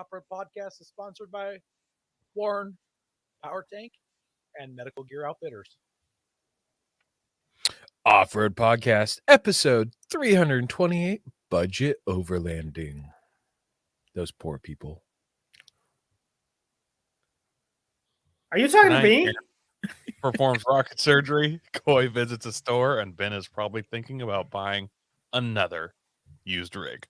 Off-Road Podcast is sponsored by Warren Power Tank and Medical Gear Outfitters. Off-Road Podcast, episode 328, Budget Overlanding. Those poor people. Are you talking to me? Performs rocket surgery. Coy visits a store, and Ben is probably thinking about buying another used rig.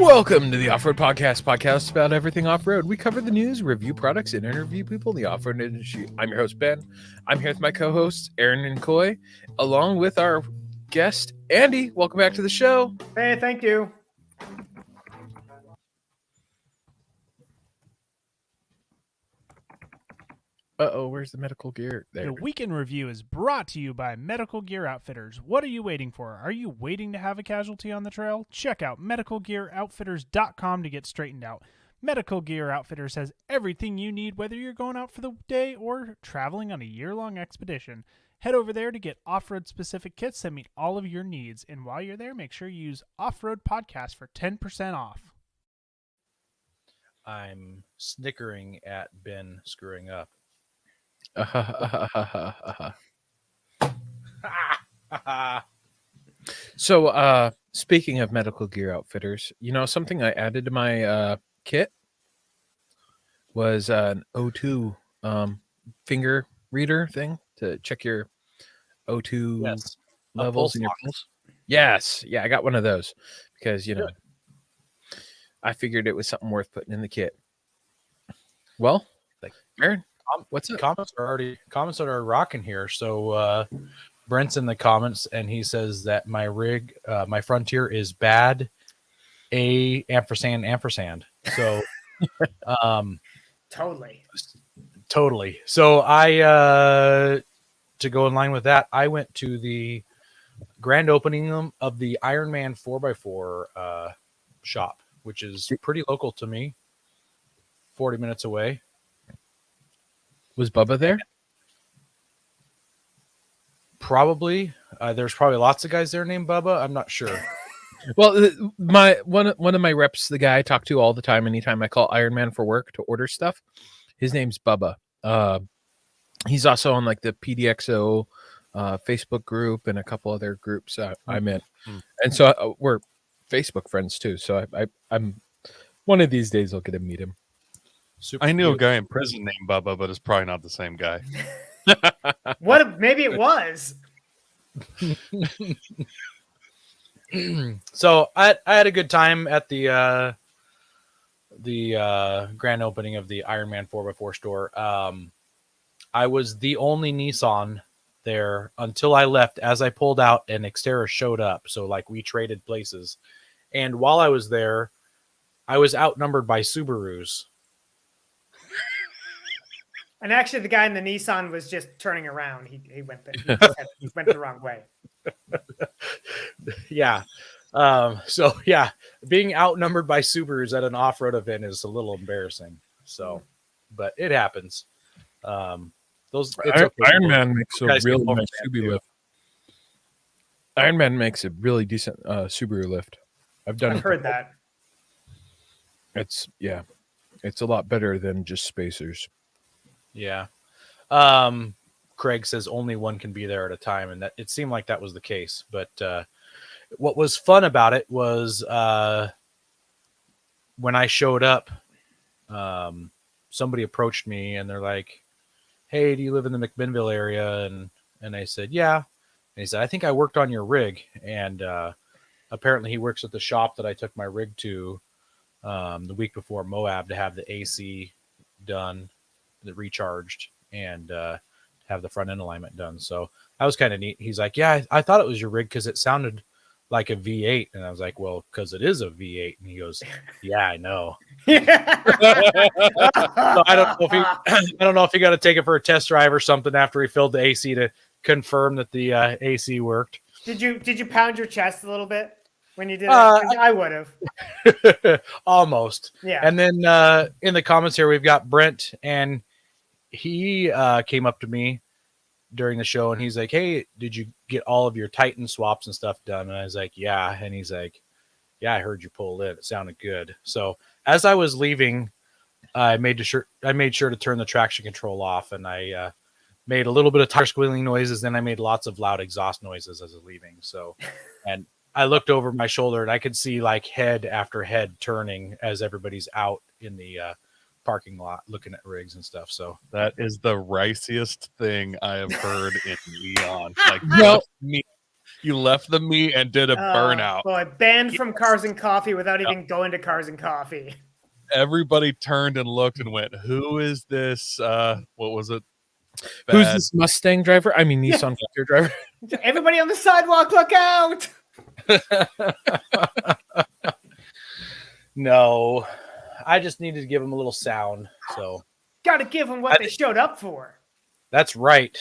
Welcome to the Off-Road Podcast about everything off-road. We cover the news, review products, and interview people in the off-road industry. I'm your host, Ben. I'm here with my co-hosts, Aaron and Coy, along with our guest, Andy. Welcome back to the show. Hey, thank you. Uh-oh, where's the medical gear? There. The weekend review is brought to you by Medical Gear Outfitters. What are you waiting for? Are you waiting to have a casualty on the trail? Check out medicalgearoutfitters.com to get straightened out. Medical Gear Outfitters has everything you need, whether you're going out for the day or traveling on a year-long expedition. Head over there to get off-road specific kits that meet all of your needs. And while you're there, make sure you use Off-Road Podcast for 10% off. I'm snickering at Ben screwing up. So, speaking of Medical Gear Outfitters, you know, something I added to my kit was an O2 finger reader thing to check your O2 Yes. levels in your pulse. Yes. Yeah, I got one of those because, you know, I figured it was something worth putting in the kit. Well, Aaron, what's up? Comments are rocking here. So Brent's in the comments and he says that my rig, my Frontier is bad. Ampersand. So totally. So I to go in line with that, I went to the grand opening of the Ironman 4x4 shop, which is pretty local to me, 40 minutes away. Was Bubba there? Probably. There's probably lots of guys there named Bubba. I'm not sure. Well, my one of my reps, the guy I talk to all the time, anytime I call Iron Man for work to order stuff, his name's Bubba. He's also on like the PDXO Facebook group and a couple other groups I'm in, and so we're Facebook friends too. So I'm one of these days I'll get to meet him. I knew a guy in prison named Bubba, but it's probably not the same guy. Maybe it was. So I had a good time at the grand opening of the Ironman 4x4 store. I was the only Nissan there until I left. As I pulled out, and Xterra showed up. So like we traded places. And while I was there, I was outnumbered by Subarus. And actually, the guy in the Nissan was just turning around. He went the wrong way. Yeah. So yeah, being outnumbered by Subarus at an off-road event is a little embarrassing. So, but it happens. Iron Man makes a really nice Subaru lift. Iron Man makes a really decent Subaru lift. I've heard that. It's a lot better than just spacers. Yeah. Craig says only one can be there at a time, and that it seemed like that was the case. But what was fun about it was when I showed up, somebody approached me and they're like, "Hey, do you live in the McMinnville area?" And I said, "Yeah." And he said, "I think I worked on your rig." And apparently he works at the shop that I took my rig to the week before Moab to have the AC done, the recharged, and have the front end alignment done. So that was kind of neat. He's like, "Yeah, I thought it was your rig because it sounded like a V8." And I was like, "Well, because it is a V8." And he goes, "Yeah, I know." So I don't know if he got to take it for a test drive or something after he filled the AC to confirm that the AC worked. Did you pound your chest a little bit when you did it? I would have. Almost. Yeah. And then in the comments here, we've got Brent, and he came up to me during the show and he's like, "Hey, did you get all of your Titan swaps and stuff done?" And I was like, "Yeah." And he's like, Yeah, I heard you pull it. It sounded good. So as I was leaving, I made sure to turn the traction control off, and I made a little bit of tire squealing noises. Then I made lots of loud exhaust noises as I was leaving. So, and I looked over my shoulder and I could see like head after head turning as everybody's out in the parking lot looking at rigs and stuff. So That is the riciest thing I have heard in eon. Like, Well- you left the meet and did a burnout. Boy, banned from Cars and Coffee without even going to Cars and Coffee. Everybody turned and looked and went, "Who is this? What was it? Who's Bad- this Mustang driver? I mean, Nissan Frontier driver. Everybody on the sidewalk, look out! no, I just needed to give them a little sound. So Got to give them what they showed up for. that's right.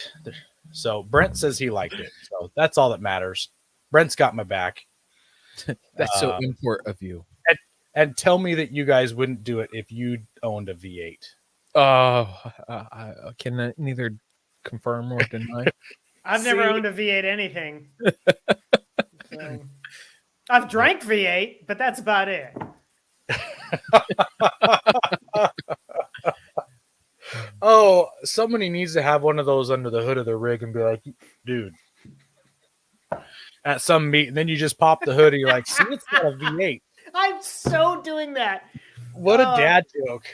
So Brent says he liked it. So that's all that matters. Brent's got my back. That's so import of you. And tell me that you guys wouldn't do it if you owned a V8. I can neither confirm or deny. I've never owned a V8 anything. So, I've drank V8, but that's about it. Oh, somebody needs to have one of those under the hood of the rig and be like, dude, at some meet, and then you just pop the hood and you're like, see, it's got a V8. I'm so doing that. What a dad joke.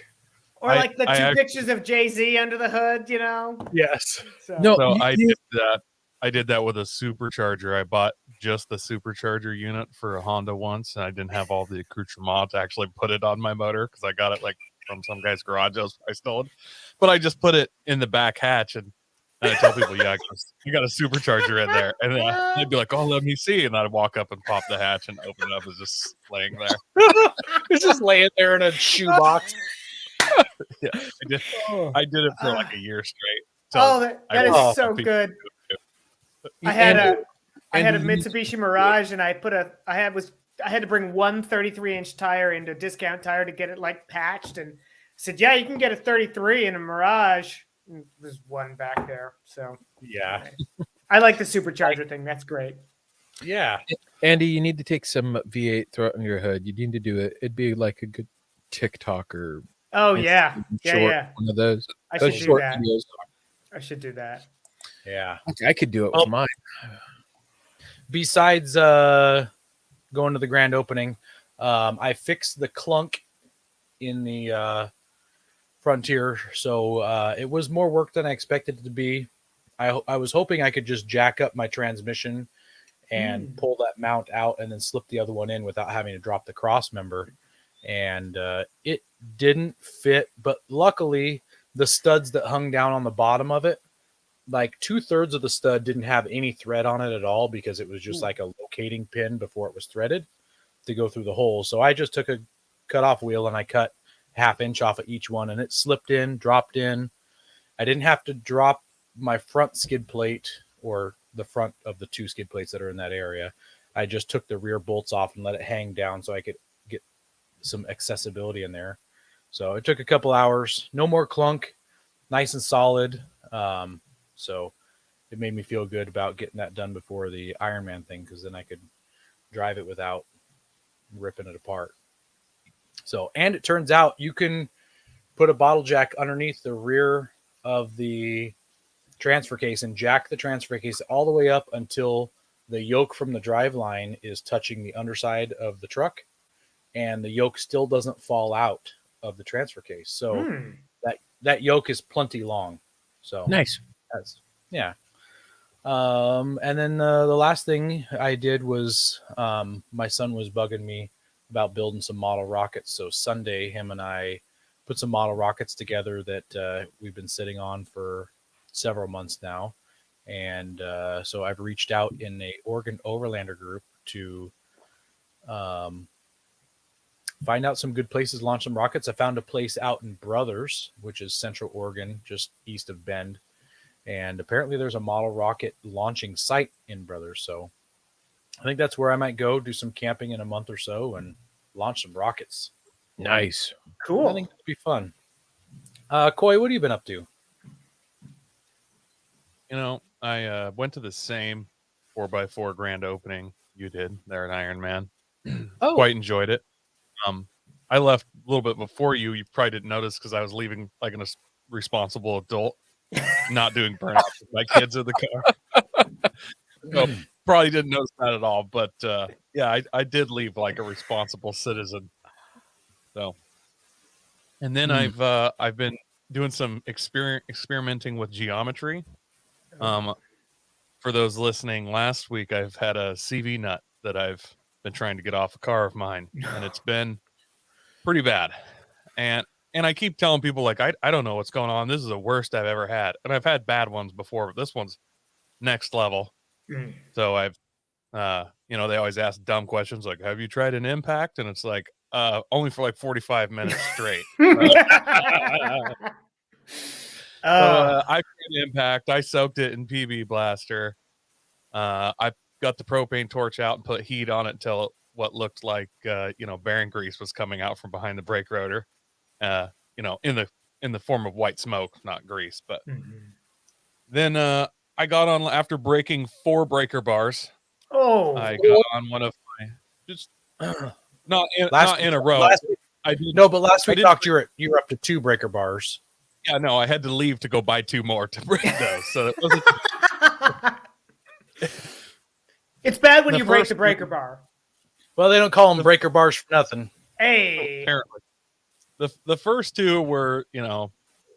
Or I- like the I two act- pictures of Jay-Z under the hood, you know? Yes. So, No, So you- I you- did that. I did that with a supercharger. I bought just the supercharger unit for a Honda once, and I didn't have all the accoutrement to actually put it on my motor because I got it like from some guy's garage I stole it. But I just put it in the back hatch, and I tell people, "Yeah, you got a supercharger in there," and then they'd be like, "Oh, let me see," and I'd walk up and pop the hatch and open it up. It's just laying there. It's just laying there in a shoebox. Yeah, I did it for like a year straight. oh, that I is will- so good. I had a Mitsubishi Mirage, and I had to bring one 33-inch tire into Discount Tire to get it like patched, and said, "Yeah, you can get a 33 in a Mirage." And there's one back there, so Yeah. I like the supercharger thing. That's great. Yeah. Andy, you need to take some V8, throw it on your hood. You need to do it. It'd be like a good TikTok or Oh yeah, short, yeah. one of those. I Those should do short that. videos. I should do that. Yeah. I could do it Oh. with mine. Besides going to the grand opening, I fixed the clunk in the Frontier, so it was more work than I expected it to be. I was hoping I could just jack up my transmission and pull that mount out and then slip the other one in without having to drop the cross member, and it didn't fit. But luckily, the studs that hung down on the bottom of it, like 2/3 of the stud didn't have any thread on it at all because it was just like a locating pin before it was threaded to go through the hole. So I just took a cut off wheel and I cut 1/2 inch off of each one, and it slipped in, dropped in. I didn't have to drop my front skid plate or the front of the 2 skid plates that are in that area. I just took the rear bolts off and let it hang down so I could get some accessibility in there. So it took a couple hours, no more clunk, nice and solid. So it made me feel good about getting that done before the Ironman thing, because then I could drive it without ripping it apart. So, and it turns out you can put a bottle jack underneath the rear of the transfer case and jack the transfer case all the way up until the yoke from the drive line is touching the underside of the truck, and the yoke still doesn't fall out of the transfer case. So that yoke is plenty long. So Nice. yeah. And then the last thing I did was my son was bugging me about building some model rockets. So Sunday, him and I put some model rockets together that we've been sitting on for several months now. And so I've reached out in a Oregon Overlander group to find out some good places to launch some rockets. I found a place out in Brothers, which is Central Oregon, just east of Bend. And apparently there's a model rocket launching site in Brothers. So I think that's where I might go do some camping in a month or so and launch some rockets. Nice. Cool. I think it'd be fun. Coy, what have you been up to? You know, I went to the same 4x4 grand opening you did there at Ironman. Oh. Quite enjoyed it. I left a little bit before you. You probably didn't notice because I was leaving like a responsible adult, not doing burnout with my kids in the car. So probably didn't notice that at all. But yeah, I did leave like a responsible citizen. So, and then I've been doing some experimenting with geometry. For those listening, last week I've had a CV nut that I've been trying to get off a car of mine, and it's been pretty bad. And I keep telling people like I don't know what's going on. This is the worst I've ever had, and I've had bad ones before, but this one's next level. So I've they always ask dumb questions like, have you tried an impact? And it's like only for like 45 minutes straight. I tried impact. I soaked it in PB Blaster. I got the propane torch out and put heat on it until what looked like bearing grease was coming out from behind the brake rotor. In the form of white smoke, not grease. But then I got on after breaking 4 breaker bars. I got on one of my just not in a row. But last week talked you were up to 2 breaker bars. Yeah, no, I had to leave to go buy 2 more to break those. So it wasn't. It's bad when you break the breaker bar. Well, they don't call them breaker bars for nothing. Hey, apparently, the first 2 were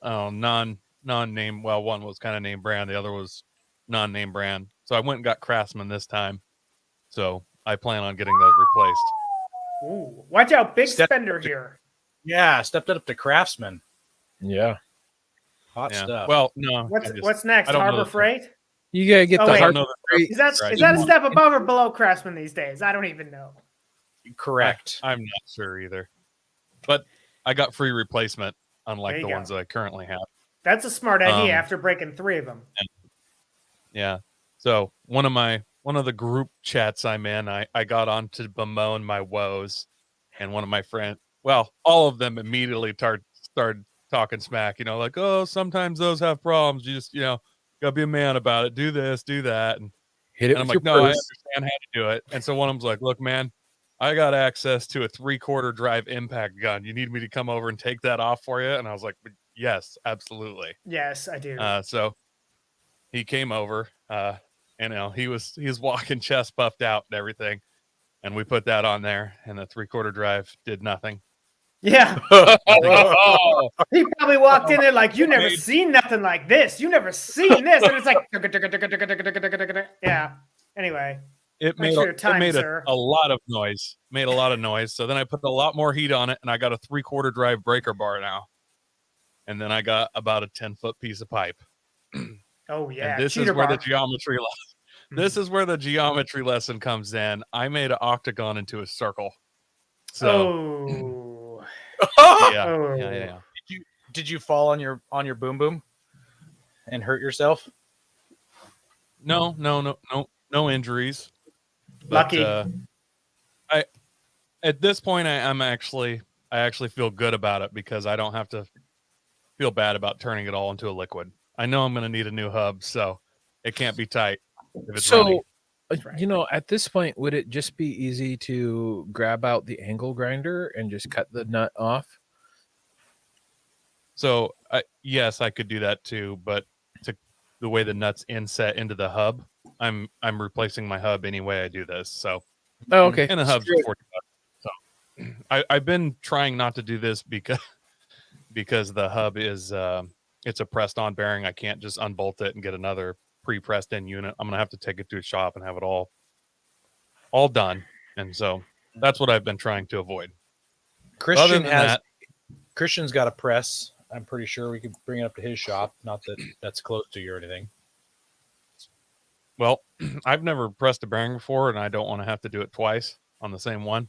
non-name. Well, one was kind of name brand, the other was non-name brand. So I went and got Craftsman this time. So I plan on getting those replaced. Ooh, watch out, big spender here. Yeah, stepped up to Craftsman. Yeah. Hot stuff. Well, no. What's next? Harbor Freight? You gotta get the Harbor Freight. Is that a step above or below Craftsman these days? I don't even know. Correct. I'm not sure either. But I got free replacement, unlike the ones that I currently have. That's a smart idea after breaking 3 of them. Yeah. So one of the group chats I'm in, I got on to bemoan my woes, and one of my friends, well, all of them immediately started talking smack, like, oh, sometimes those have problems. You just, gotta be a man about it. Do this, do that. And hit it. And I'm like, no, I understand how to do it. And so one of them's like, look, man, I got access to a 3/4 drive impact gun. You need me to come over and take that off for you? And I was like, yes, absolutely. Yes, I do. So he came over, and he was walking chest puffed out and everything. And we put that on there, and the 3/4 drive did nothing. Yeah. He probably walked in there like, you never seen nothing like this. You never seen this. And it's like, yeah. Anyway. It made a lot of noise. Made a lot of noise. So then I put a lot more heat on it, and I got a 3/4 drive breaker bar now. And then I got about a 10-foot piece of pipe. Oh yeah. And this is where the geometry This is where the geometry lesson comes in. I made an octagon into a circle. So yeah. Did you fall on your boom boom and hurt yourself? No injuries. Lucky. But, at this point I actually feel good about it because I don't have to feel bad about turning it all into a liquid. I know I'm going to need a new hub, so it can't be tight if it's running. At this point, would it just be easy to grab out the angle grinder and just cut the nut off? So, yes, I could do that too, but the way the nuts inset into the hub, I'm replacing my hub anyway I do this. So, okay. And the hub's $40. So, I've been trying not to do this because the hub is it's a pressed on bearing. I can't just unbolt it and get another pre-pressed in unit. I'm gonna have to take it to a shop and have it all done. And so that's what I've been trying to avoid. Christian's got a press. I'm pretty sure we could bring it up to his shop. Not that that's close to you or anything. Well, I've never pressed a bearing before, and I don't want to have to do it twice on the same one,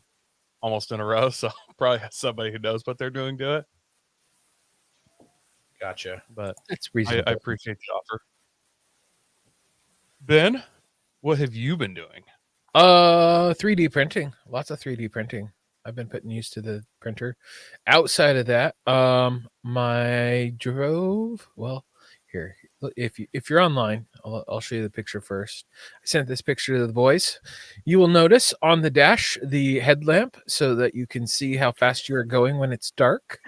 almost in a row. So probably have somebody who knows what they're doing do it. Gotcha. But that's reasonable. I appreciate the offer. Ben, what have you been doing? 3D printing. Lots of 3D printing. I've been putting used to the printer. Outside of that, let if you're online, I'll show you the picture first. I sent this picture to the boys. You will notice on the dash the headlamp so that you can see how fast you are going when it's dark.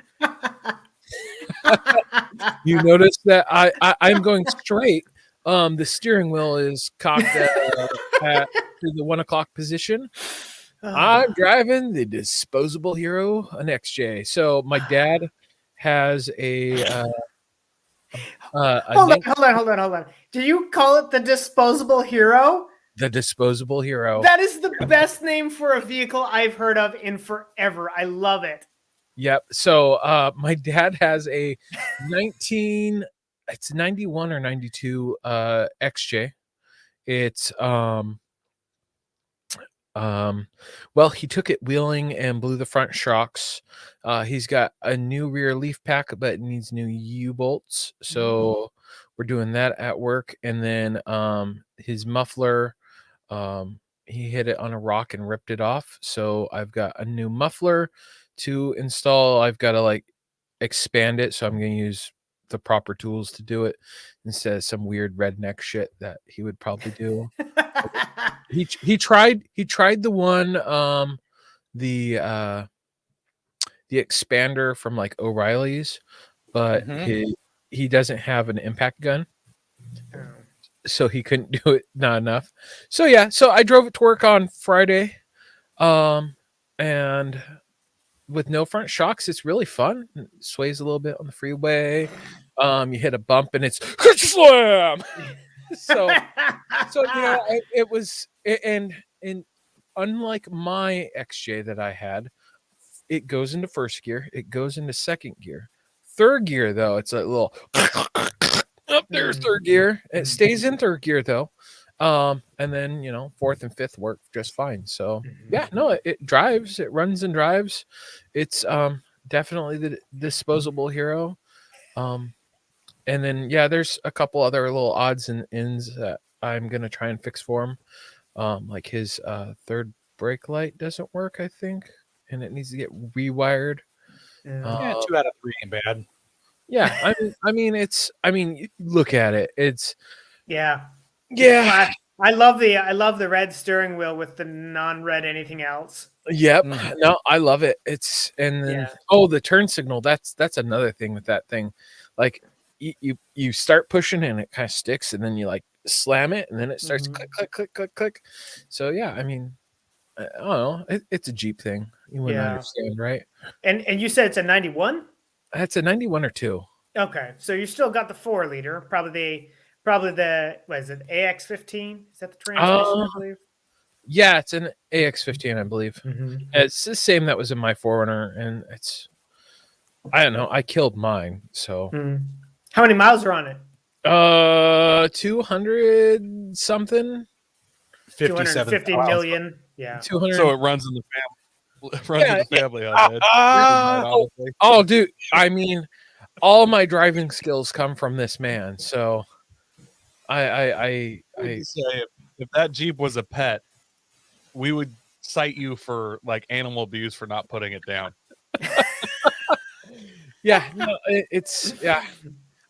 You notice that I'm going straight. The steering wheel is cocked at to the 1 o'clock position. I'm driving the Disposable Hero, an XJ. So my dad has a hold on. Do you call it the Disposable Hero? the Disposable Hero. That is the best name for a vehicle I've heard of in forever. I love it. Yep. So my dad has a 91 or 92 XJ. It's well, he took it wheeling and blew the front shocks. He's got a new rear leaf pack, but it needs new U-bolts. So we're doing that at work. And then his muffler, he hit it on a rock and ripped it off. So I've got a new muffler to install. I've got to like expand it. So I'm going to use the proper tools to do it instead of some weird redneck shit that he would probably do. He tried the one the expander from like O'Reilly's, but he doesn't have an impact gun, so he couldn't do it, not enough. So yeah, so I drove it to work on Friday, and with no front shocks, it's really fun. It sways a little bit on the freeway. You hit a bump and it's slam. So it was, and unlike my XJ that I had, it goes into first gear, it goes into second gear. Third gear though, it's a little up there's third gear. It stays in third gear though. And then fourth and fifth work just fine. So yeah, no, it drives, it runs and drives. It's definitely the Disposable Hero. And then there's a couple other little odds and ends that I'm gonna try and fix for him. Like his third brake light doesn't work, I think, and it needs to get rewired. 2 out of 3 ain't bad. Yeah, I mean, look at it. It's yeah. I love the red steering wheel with the non-red anything else. Yep. No, I love it. It's and then the turn signal. That's another thing with that thing. Like you start pushing and it kind of sticks, and then you like slam it, and then it starts click click click click click. So yeah, I mean, I don't know. It's a Jeep thing. You wouldn't understand, right? And you said it's a 91? It's a 91 or 2. Okay, so you still got the 4-liter, probably the what is it, AX15? Is that the transmission? I believe. Yeah, it's an AX15, I believe. It's the same that was in my 4Runner, and it's, I don't know, I killed mine. So how many miles are on it? 200 something. 250 million. Yeah. 200. So it runs in the family. It runs in the family. Oh, dude. I mean, all my driving skills come from this man. So I say if that Jeep was a pet, we would cite you for like animal abuse for not putting it down. It's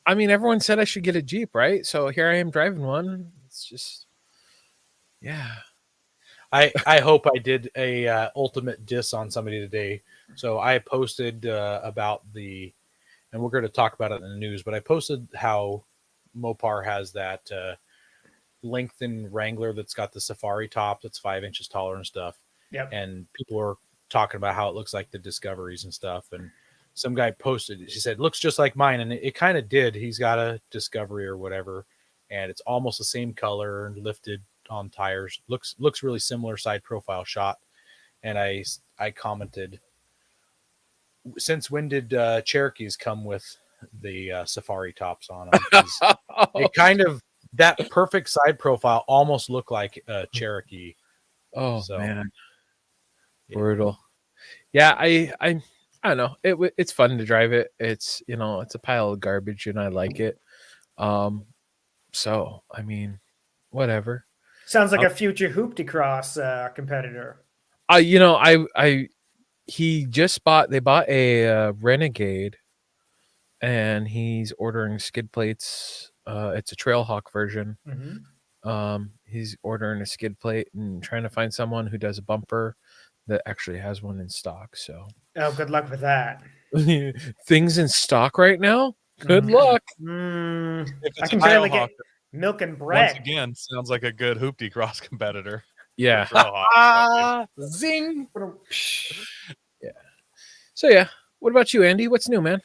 I mean, everyone said I should get a Jeep, right? So here I am driving one. It's just, I hope I did a ultimate diss on somebody today. So I posted about and we're going to talk about it in the news, but I posted how Mopar has that lengthened Wrangler that's got the safari top that's 5 inches taller and stuff. Yep. And people are talking about how it looks like the Discoveries and stuff. And some guy posted, he said, looks just like mine. And it kind of did. He's got a Discovery or whatever, and it's almost the same color and lifted on tires. Looks really similar side profile shot. And I commented, since when did Cherokees come with the safari tops on them? It kind of, that perfect side profile almost looked like a Cherokee. Oh, so, man. Brutal. Yeah, I don't know. It's fun to drive it. It's, it's a pile of garbage and I like it. So, I mean, whatever. Sounds like a future Hoopty Cross competitor. They bought a Renegade, and he's ordering skid plates It's a Trailhawk version. Mm-hmm. He's ordering a skid plate and trying to find someone who does a bumper that actually has one in stock. So Oh, good luck with that. things in stock right now. Good Mhm. luck. If I it's can a barely Trailhawk, get milk and once bread. again, sounds like a good hoopty cross competitor. Yeah. Trailhawk. Zing. So yeah. What about you, Andy? What's new, man?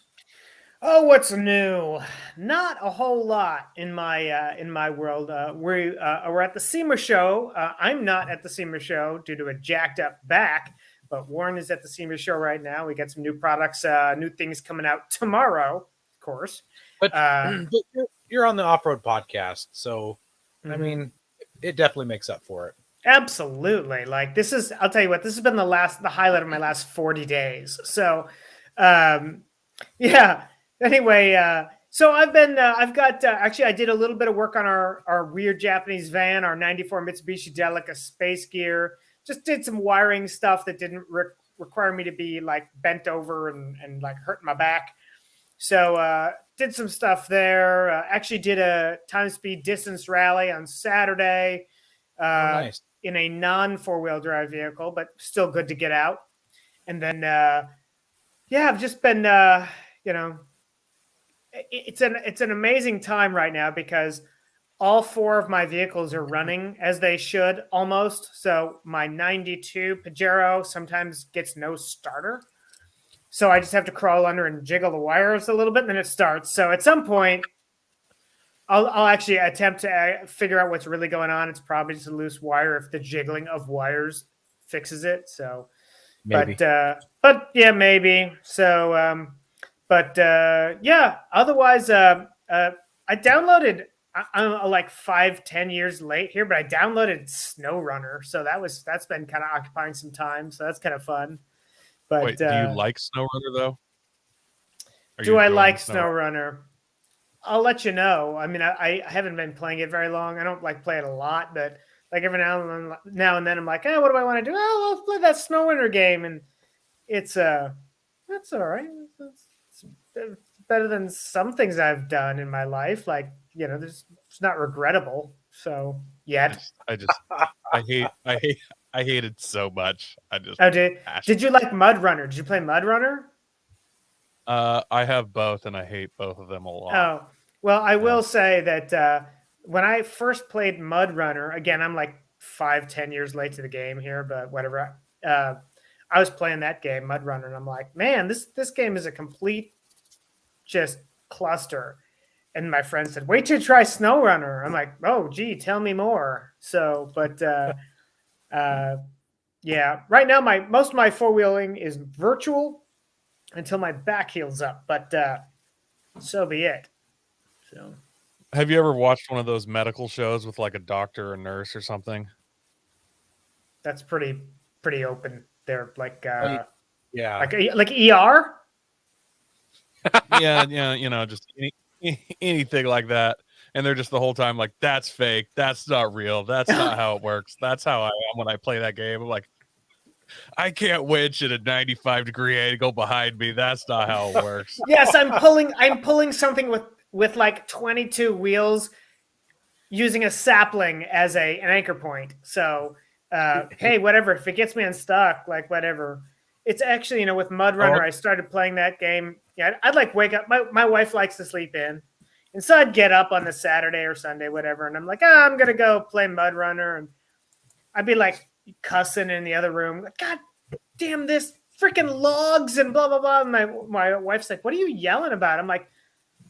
Oh, what's new? Not a whole lot in my world. We're at the SEMA show. I'm not at the SEMA show due to a jacked up back, but Warren is at the SEMA show right now. We got some new products, new things coming out tomorrow, of course. But, Uh, but you're on the off-road podcast, so I Mhm. mean, it definitely makes up for it. Absolutely. Like this is, I'll tell you what, this has been the highlight of my last 40 days. So, yeah. Anyway, so actually, I did a little bit of work on our weird Japanese van, our 94 Mitsubishi Delica Space Gear. Just did some wiring stuff that didn't require me to be like bent over and like hurting my back. So, did some stuff there. Actually did a time speed distance rally on Saturday. Nice. In a non 4-wheel drive vehicle, but still good to get out. And then, I've just been, it's an amazing time right now because all 4 of my vehicles are running as they should almost. So my 92 Pajero sometimes gets no starter. So I just have to crawl under and jiggle the wires a little bit and then it starts. So at some point, I'll actually attempt to figure out what's really going on. It's probably just a loose wire if the jiggling of wires fixes it. So, Maybe. but yeah, maybe. So, otherwise, I downloaded, I'm like 5-10 years late here, but I downloaded SnowRunner. So that's been kind of occupying some time. So that's kind of fun. But Wait, do you like SnowRunner though? Do I like SnowRunner? I'll let you know. I mean, I haven't been playing it very long. I don't like play it a lot, but like every now and then I'm like, what do I want to do? Oh, let's play that SnowRunner game, and it's that's all right. It's better than some things I've done in my life. Like it's not regrettable. So yet, I hate it so much. Did you like Mud Runner? Did you play Mud Runner? I have both, and I hate both of them a lot. Oh, well, I will say that when I first played Mud Runner, again, I'm like 5-10 years late to the game here, but whatever. I was playing that game, Mud Runner, and I'm like, man, this game is a complete just cluster. And my friend said, wait till you try SnowRunner. I'm like, oh, gee, tell me more. So, but yeah, right now most of my 4-wheeling is virtual until my back heals up, but so be it. So, have you ever watched one of those medical shows with like a doctor or nurse or something? That's pretty open. They're like yeah, like ER. yeah, just anything like that. And they're just the whole time like, that's fake. That's not real. That's not how it works. That's how I am when I play that game. I'm like, I can't winch at a 95-degree angle behind me. That's not how it works. Yes, I'm pulling something with like 22 wheels using a sapling as an anchor point. So, hey, whatever. If it gets me unstuck, like whatever. It's actually, with Mud Runner, I started playing that game. Yeah, I'd like wake up. My wife likes to sleep in. And so I'd get up on the Saturday or Sunday, whatever. And I'm like, I'm going to go play Mud Runner. And I'd be like cussing in the other room. Like, God damn this freaking logs and blah, blah, blah. And my wife's like, what are you yelling about? I'm like,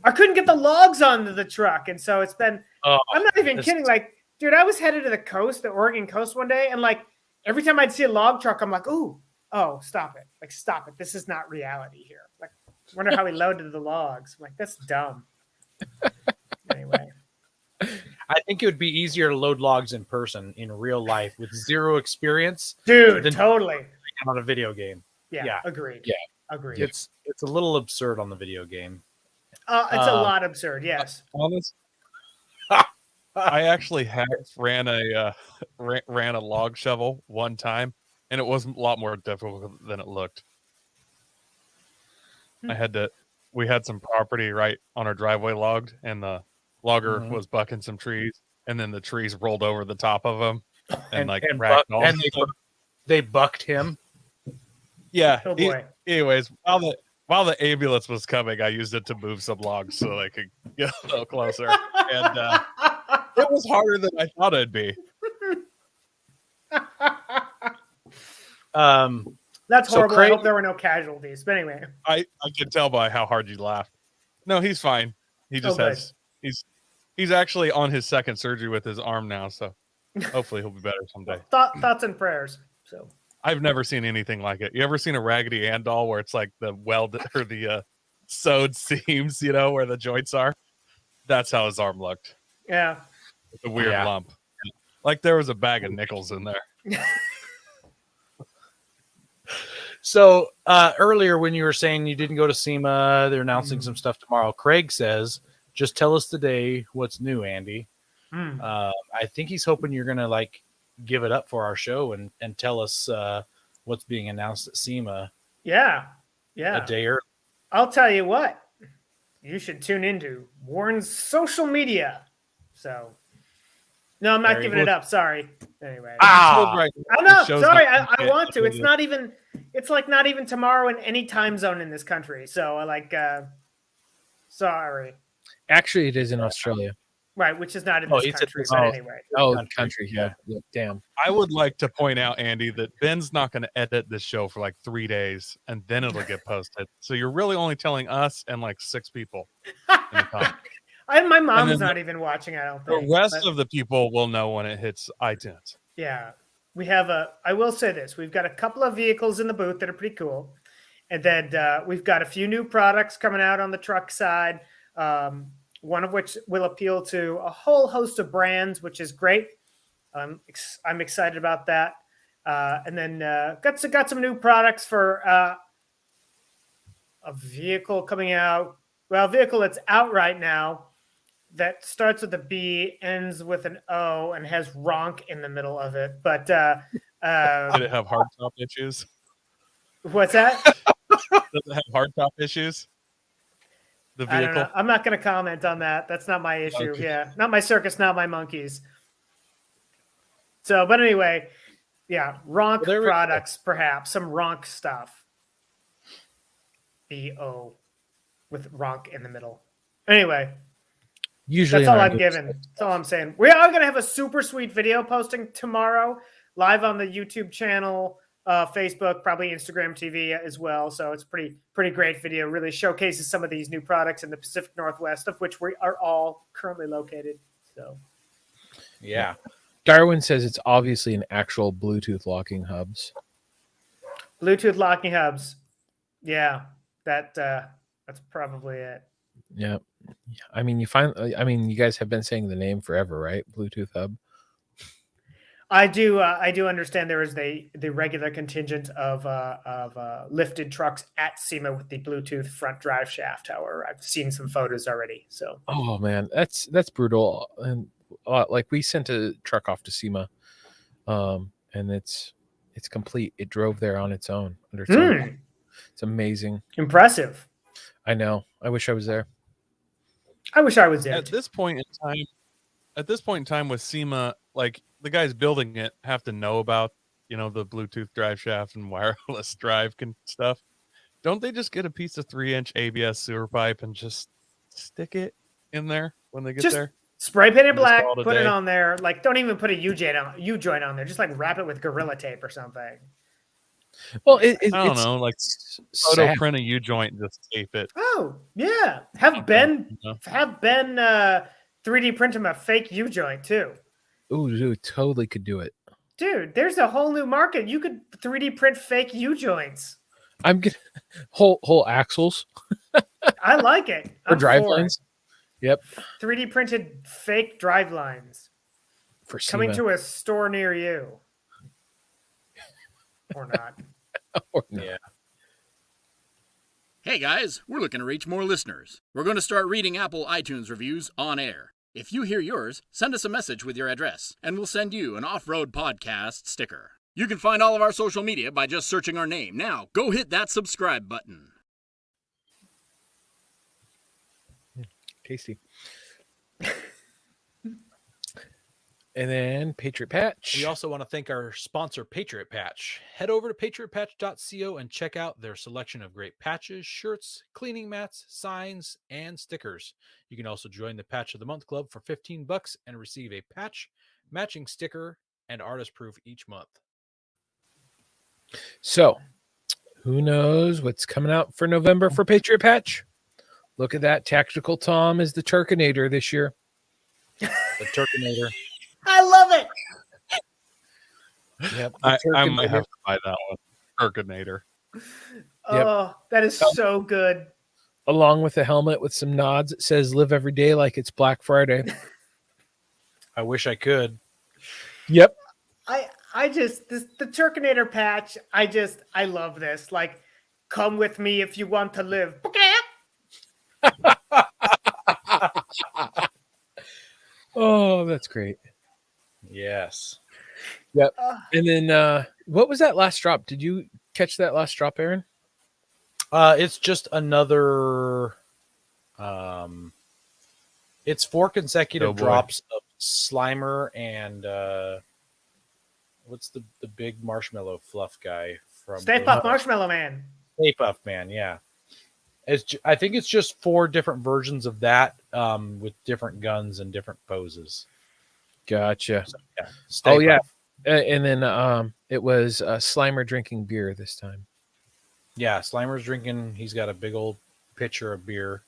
I couldn't get the logs onto the truck. And so it's been, I'm not even kidding. Like, dude, I was headed to the Oregon coast one day. And like, every time I'd see a log truck, I'm like, oh, stop it. Like, stop it. This is not reality here. Like, I wonder how he loaded the logs. I'm like, that's dumb. Anyway. I think it would be easier to load logs in person in real life with zero experience. Dude, totally. On a video game. Yeah. Agreed. Yeah. Agreed. It's a little absurd on the video game. It's a lot absurd, yes. Honest. I actually ran a log shovel one time, and it was a lot more difficult than it looked. We had some property right on our driveway logged, and the Logger Mhm. was bucking some trees, and then the trees rolled over the top of him and like and ragdolled. they bucked him. Yeah. Oh boy. Anyways, while the ambulance was coming, I used it to move some logs so they could get a little closer. And it was harder than I thought it'd be. That's So horrible. I Craig- hope there were no casualties. But anyway, I could tell by how hard you laughed. No, he's fine. He just good. has he's actually on his second surgery with his arm now, so hopefully he'll be better someday. thoughts and prayers. So I've never seen anything like it. You ever seen a Raggedy Ann doll where it's like the weld or the sewed seams, you know, where the joints are? That's how his arm looked. yeah. With a weird Yeah. lump. Like there was a bag of nickels in there. So earlier when you were saying you didn't go to SEMA, they're announcing some stuff tomorrow. Craig says, just tell us today what's new, Andy. Hmm. I think he's hoping you're going to like give it up for our show and tell us what's being announced at SEMA Yeah. Yeah. a day early. I'll tell you what. You should tune into Warren's social media. So no, I'm not Very giving it up. Sorry. Anyway. Ah! Right. I know. The show's Sorry, not I want to. It's not even. It's like not even tomorrow in any time zone in this country. So I like. Sorry. Actually, it is in Australia. Right, which is not in Oh, this it's country. at- But oh. anyway. Oh, Country, country. Yeah. Damn. I would like to point out, Andy, that Ben's not going to edit this show for like 3 days and then it'll get posted. So you're really only telling us and like 6 people. In the comments. My mom's then not even watching. I don't The think. rest but- of the people will know when it hits iTunes. Yeah, we have I will say this: we've got a couple of vehicles in the booth that are pretty cool, and then we've got a few new products coming out on the truck side. One of which will appeal to a whole host of brands, which is great. I'm excited about that. And then got some new products for a vehicle coming out. Well, a vehicle that's out right now that starts with a B, ends with an O, and has Ronk in the middle of it. But Did it have hardtop issues? what's that? Does it have hardtop issues? The I don't vehicle? know. I'm not going to comment on that. That's not my issue. Okay. Yeah, not my circus, not my monkeys. So, but anyway, yeah, Ronk Well, there we go. products, perhaps some Ronk stuff. B-O with Ronk in the middle. Anyway, Usually, that's all in our I'm news giving. sites. That's all I'm saying. We are going to have a super sweet video posting tomorrow, live on the YouTube channel, Facebook, probably Instagram TV as well. So it's pretty great video. Really showcases some of these new products in the Pacific Northwest, of which we are all currently located. So Yeah. Darwin says it's obviously an actual Bluetooth locking hubs. Bluetooth locking hubs. Yeah, that's probably it. Yeah. I mean, you guys have been saying the name forever, right? Bluetooth hub. I do understand there is the regular contingent of lifted trucks at SEMA with the Bluetooth front drive shaft. However, I've seen some photos already. So Oh man, that's brutal. And like we sent a truck off to SEMA, and it's complete. It drove there on its own under its own. It's amazing. Impressive. I know. I wish I was there. I wish I was there. At this point in time with SEMA, like the guys building it have to know about, the Bluetooth drive shaft and wireless drive stuff. Don't they just get a piece of 3-inch ABS sewer pipe and just stick it in there when they get Just there? Spray paint it Just black, call it a put it day. on there. Like, don't even put a U-joint on there. Just like wrap it with Gorilla Tape or something. Well, I don't it's know, like sad. photo print a U-joint and just tape it. Oh yeah, have Ben you know? 3D print him a fake U-joint too. Ooh, dude, totally could do it. Dude, there's a whole new market. You could 3D print fake U-joints. I'm getting whole axles I like it. or I'm drive for it. lines. Yep, 3D printed fake drive lines for coming SEMA. to a store near you. Or not. Or not. Yeah. Hey guys, we're looking to reach more listeners. We're going to start reading Apple iTunes reviews on air. If you hear yours, send us a message with your address, and we'll send you an Off-Road Podcast sticker. You can find all of our social media by just searching our name. Now, go hit that subscribe button. Tasty. And then Patriot Patch. We also want to thank our sponsor, Patriot Patch. Head over to patriotpatch.co and check out their selection of great patches, shirts, cleaning mats, signs, and stickers. You can also join the Patch of the Month Club for $15 and receive a patch, matching sticker, and artist proof each month. So, who knows what's coming out for November for Patriot Patch? Look at that. Tactical Tom is the Turkinator this year. The Turkinator. I love it. Yep. I might have to buy that one. Turkinator. Oh, that is so good. Along with a helmet with some nods, it says live every day like it's Black Friday. I wish I could. Yep. I just the Turkinator patch. I love this. Like, come with me if you want to live. Oh, that's great. Yes. Yep. And then what was that last drop? Did you catch that last drop, Aaron? It's just another. It's 4 consecutive drops of Slimer and what's the big marshmallow fluff guy from Stay Puft Marshmallow Man. Stay Puft Man, yeah. I think it's just 4 different versions of that with different guns and different poses. Gotcha. So, yeah. Yeah. And then it was Slimer drinking beer this time. Yeah, Slimer's drinking. He's got a big old pitcher of beer.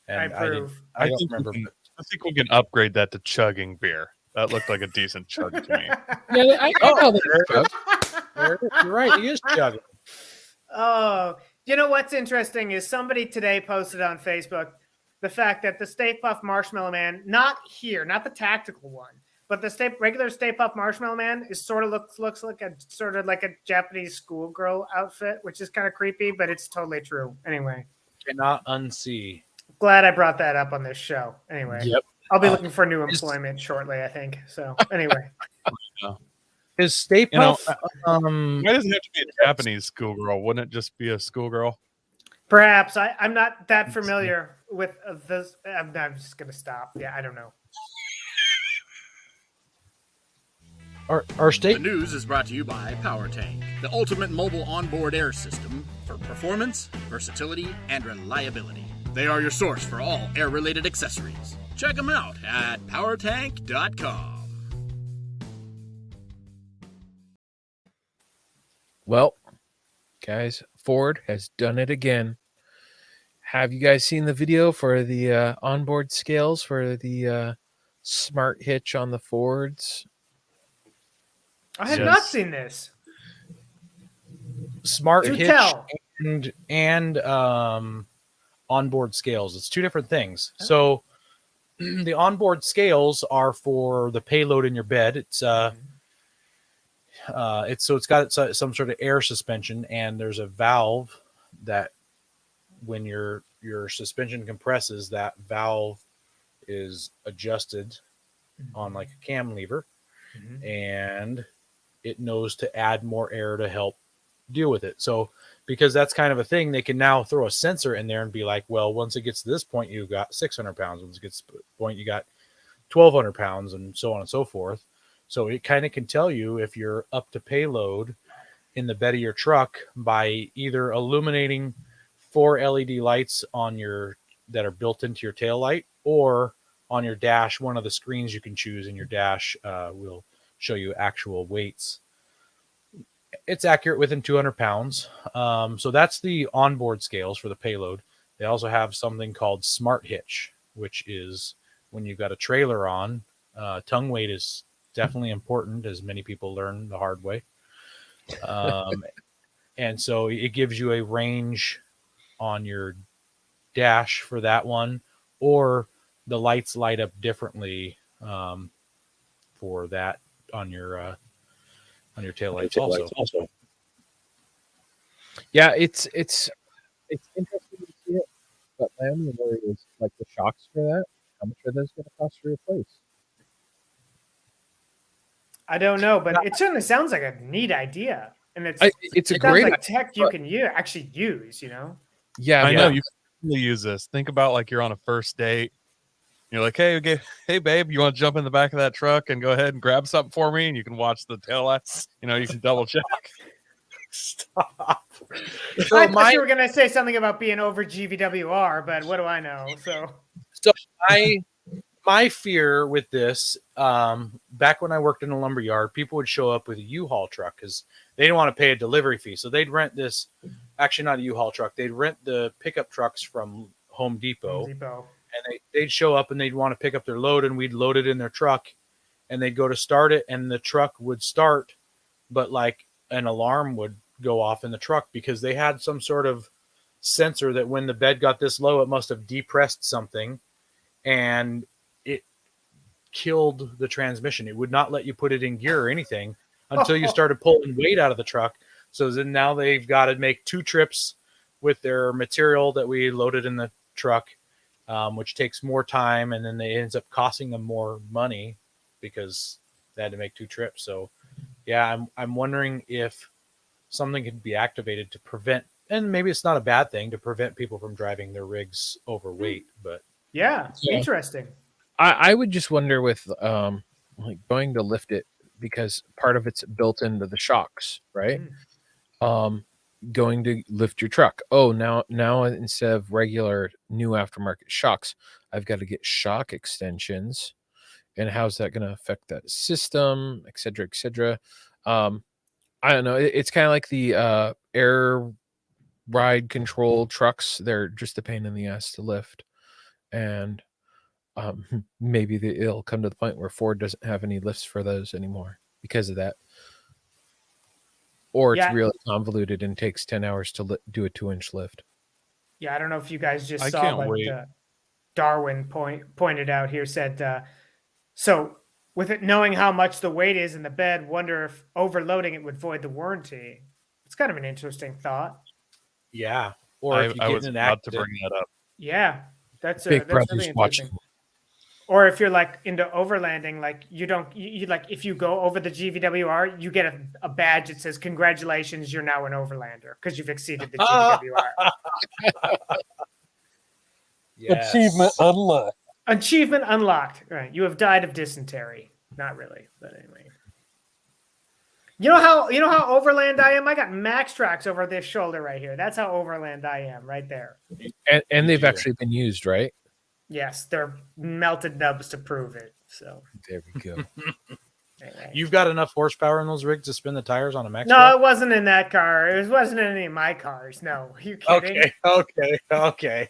And I approve. I don't remember. I think we can upgrade that to chugging beer. That looked like a decent chug to me. Yeah, I know that. You're right. He is chugging. Oh, you know what's interesting is somebody today posted on Facebook the fact that the Stay Puft Marshmallow Man, not here, not the tactical one, but the regular Stay Puft Marshmallow Man is sort of looks like a Japanese schoolgirl outfit, which is kind of creepy, but it's totally true. Anyway, Cannot unsee. Glad I brought that up on this show. Anyway, Yep. I'll be looking for new employment shortly, I think. So anyway, Is Stay Puft? Why does it have to be a Japanese schoolgirl? Wouldn't it just be a schoolgirl? perhaps I'm not that familiar with this. I'm just gonna stop. Yeah, I don't know. Our state. The news is brought to you by PowerTank, the ultimate mobile onboard air system for performance, versatility, and reliability. They are your source for all air-related accessories. Check them out at powertank.com. Well, guys, Ford has done it again. Have you guys seen the video for the onboard scales for the smart hitch on the Fords? I have not seen this. Smart Do hitch tell. and onboard scales. It's 2 different things. So the onboard scales are for the payload in your bed. It's got some sort of air suspension, and there's a valve that when your suspension compresses, that valve is adjusted on like a cam lever, and it knows to add more air to help deal with it. So because that's kind of a thing, they can now throw a sensor in there and be like, well, once it gets to this point, you've got 600 pounds. Once it gets to this point, you got 1,200 pounds, and so on and so forth. So it kind of can tell you if you're up to payload in the bed of your truck by either illuminating 4 LED lights on that are built into your tail light, or on your dash. One of the screens you can choose in your dash will show you actual weights. It's accurate within 200 pounds. So that's the onboard scales for the payload. They also have something called Smart Hitch, which is when you've got a trailer on. Tongue weight is definitely important, as many people learn the hard way. And so it gives you a range on your dash for that one, or the lights light up differently for that on your tail lights also. Yeah, it's interesting to see it, but my only worry is like the shocks for that. How much are those going to cost to replace? I don't know, but it certainly sounds like a neat idea, and it's a it great sounds like tech you can actually use. You know. Yeah, I know you can really use this. Think about like you're on a first date You're like, hey, hey, babe, you want to jump in the back of that truck and go ahead and grab something for me? And you can watch the taillights. You know, you can double check. Stop. I thought you were gonna say something about being over GVWR, but what do I know? So my fear with this, back when I worked in a lumber yard, people would show up with a U-Haul truck because they didn't want to pay a delivery fee. So they'd rent this, actually not a U-Haul truck. They'd rent the pickup trucks from Home Depot. And they'd show up and they'd want to pick up their load, and we'd load it in their truck, and they'd go to start it, and the truck would start, but like an alarm would go off in the truck because they had some sort of sensor that when the bed got this low, it must have depressed something, and it killed the transmission. It would not let you put it in gear or anything until you started pulling weight out of the truck. So then now they've got to make 2 trips with their material that we loaded in the truck, which takes more time, and then it ends up costing them more money because they had to make 2 trips. So yeah, I'm wondering if something could be activated to prevent, and maybe it's not a bad thing, to prevent people from driving their rigs overweight. But yeah, interesting. I would just wonder with like going to lift it, because part of it's built into the shocks, right? Going to lift your truck. Oh, now instead of regular new aftermarket shocks, I've got to get shock extensions. And how's that going to affect that system, et cetera, et cetera? I don't know. It's kind of like the air ride control trucks. They're just a pain in the ass to lift. And maybe it'll come to the point where Ford doesn't have any lifts for those anymore because of that. Or it's really convoluted and takes 10 hours to do a 2-inch lift. Yeah, I don't know if you guys just saw, but Darwin pointed out here, said, so with it knowing how much the weight is in the bed, wonder if overloading it would void the warranty. It's kind of an interesting thought. Yeah. Or if you I get was in an about accident. to bring that up. Yeah, that's Big that's Brother's really watching. interesting. Or if you're like into overlanding, like you like, if you go over the GVWR, you get a badge that says congratulations, you're now an overlander because you've exceeded the GVWR. Yes. Achievement unlocked. Achievement unlocked. Right. You have died of dysentery. Not really, but anyway. You know how overland I am? I got max tracks over this shoulder right here. That's how overland I am right there. And they've actually been used, right? Yes, they're melted nubs to prove it. So there we go. Anyway. You've got enough horsepower in those rigs to spin the tires on a max No, truck? it wasn't in that car. It wasn't in any of my cars. No. Are you kidding? Okay.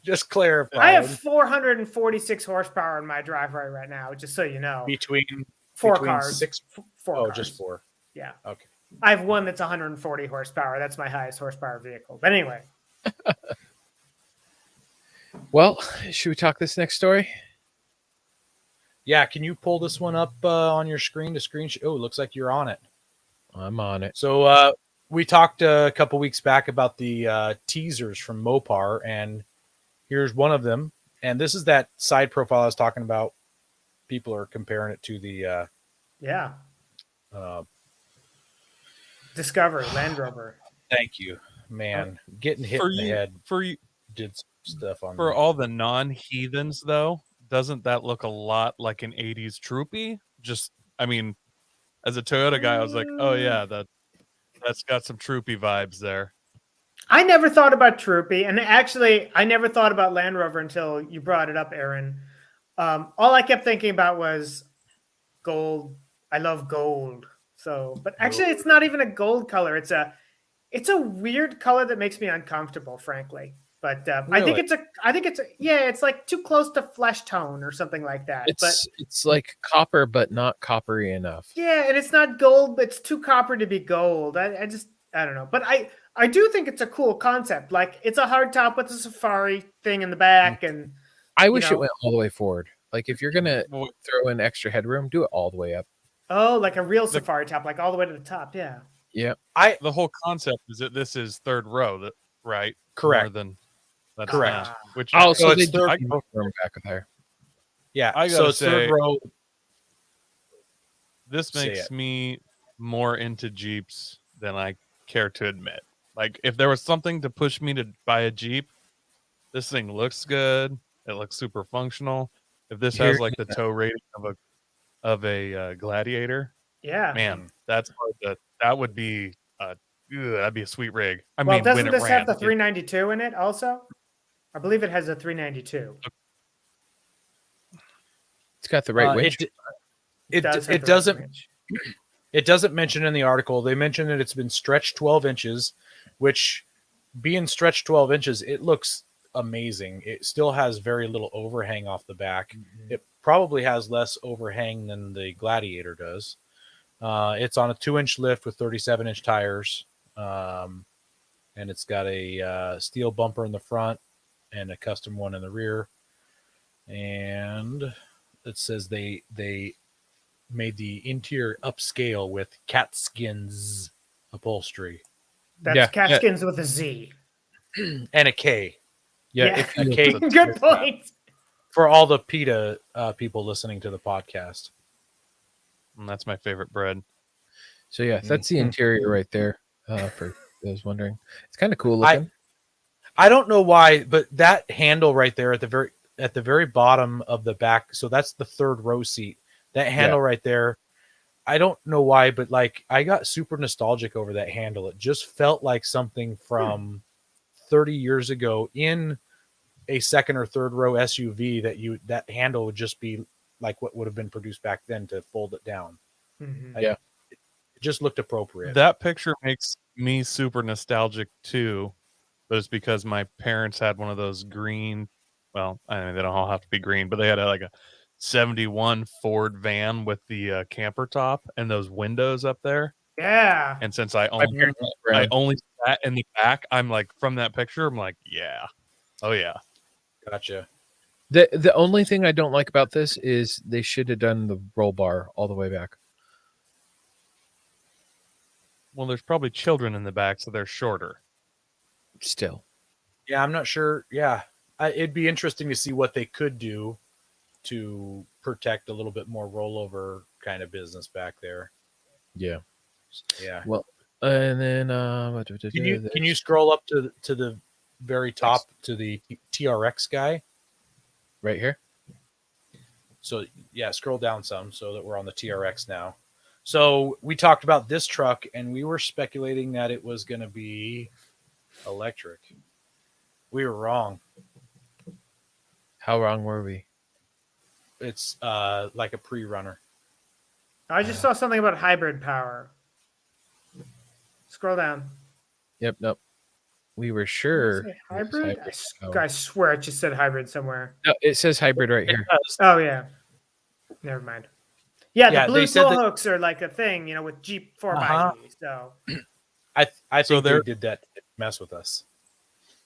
Just clarify. I have 446 horsepower in my driveway right now, just so you know. Between 4 cars. 6? Four Oh, cars. just 4. Yeah. Okay. I have one that's 140 horsepower. That's my highest horsepower vehicle. But anyway. Well, should we talk this next story? Yeah, can you pull this one up on your screen to screen? Oh, it looks like you're on it. I'm on it. So we talked a couple weeks back about the teasers from Mopar, and here's one of them. And this is that side profile I was talking about. People are comparing it to the Discovery, Land Rover. Thank you, man. Getting hit in the head did some stuff on for me. all the non-heathens, though. Doesn't that look a lot like an 80s Troopy? Just, I mean, as a Toyota guy, I was like, oh yeah, that's got some Troopy vibes there. I never thought about Troopy, and actually, I never thought about Land Rover until you brought it up, Aaron. All I kept thinking about was gold. I love gold. So, but actually, it's not even a gold color. It's a weird color that makes me uncomfortable, frankly. But Really? I think it's like too close to flesh tone or something like that. It's like copper, but not coppery enough. Yeah, and it's not gold, but it's too copper to be gold. I don't know. But I do think it's a cool concept. Like, it's a hardtop with a safari thing in the back, and I wish it went all the way forward. Like, if you're gonna throw in extra headroom, do it all the way up. Oh, like a real safari top, like all the way to the top. Yeah. Yeah. The whole concept is that this is third row, right? Correct. That's Correct. Which So it's they third do room back there. Yeah, I so gotta it's say, third row. This makes me more into Jeeps than I care to admit. Like, if there was something to push me to buy a Jeep, this thing looks good. It looks super functional. If this Here- has like the tow rating of a Gladiator, Yeah. man, that would be that'd be a sweet rig. I Well, mean, doesn't when it this ran, have the 392 in it also? I believe it has a 392. It's got the right winch. It does have the right doesn't winch. it doesn't mention in the article. They mention that it's been stretched 12 inches, which being stretched 12 inches, it looks amazing. It still has very little overhang off the back. It probably has less overhang than the Gladiator does. It's on a 2-inch lift with 37-inch tires. And it's got a steel bumper in the front and a custom one in the rear. And it says they made the interior upscale with cat skins upholstery That's Yeah, Catskins with a Z. and a K. Yeah, Yeah. if you- Good point. For all the PETA people listening to the podcast. and that's my favorite bread. so yeah, that's the interior right there. For those wondering, it's kind of cool looking. I don't know why, but that handle right there at the very bottom of the back, so that's the third row seat. That handle right there, I don't know why, but like I got super nostalgic over that handle. It just felt like something from 30 years ago in a second or third row SUV that handle would just be like what would have been produced back then to fold it down. Mhm. Yeah. It just looked appropriate. That picture makes me super nostalgic too, but it's because my parents had one of those green. Well, I mean, they don't all have to be green, but they had like a 71 Ford van with the camper top and those windows up there. Yeah. And since I My only, parents had I brown. only sat in the back, I'm like, from that picture, I'm like, yeah, oh yeah. Gotcha. The only thing I don't like about this is they should have done the roll bar all the way back. Well, there's probably children in the back, so they're shorter. Still, Yeah, I'm not sure. Yeah, it'd be interesting to see what they could do to protect a little bit more rollover kind of business back there. yeah. Yeah. Well, and then Can you scroll up to the very top to the TRX guy? right here? So yeah, scroll down some so that we're on the TRX now. So we talked about this truck and we were speculating that it was going to be electric. We were wrong. How wrong were we? It's like a pre-runner. I just saw something about hybrid power. Scroll down. Yep, nope. We were Did sure. it say it was hybrid? hybrid. I swear it just said hybrid somewhere. No, it says hybrid right here. Oh yeah. Never mind. Yeah, Yeah, the blue they said tool that- hooks are like a thing, with Jeep 4x. So I So think they they're- did that to mess with us.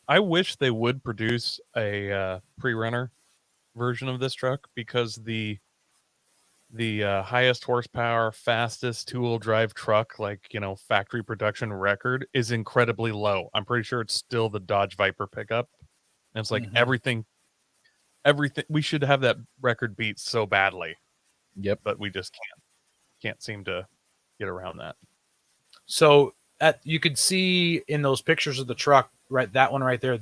I wish they would produce a pre-runner version of this truck because the highest horsepower, fastest two-wheel drive truck, like factory production record, is incredibly low. I'm pretty sure it's still the Dodge Viper pickup. And it's like Mhm. everything. We should have that record beat so badly, Yep. but we just can't seem to get around that. So you could see in those pictures of the truck, right? That one right there, it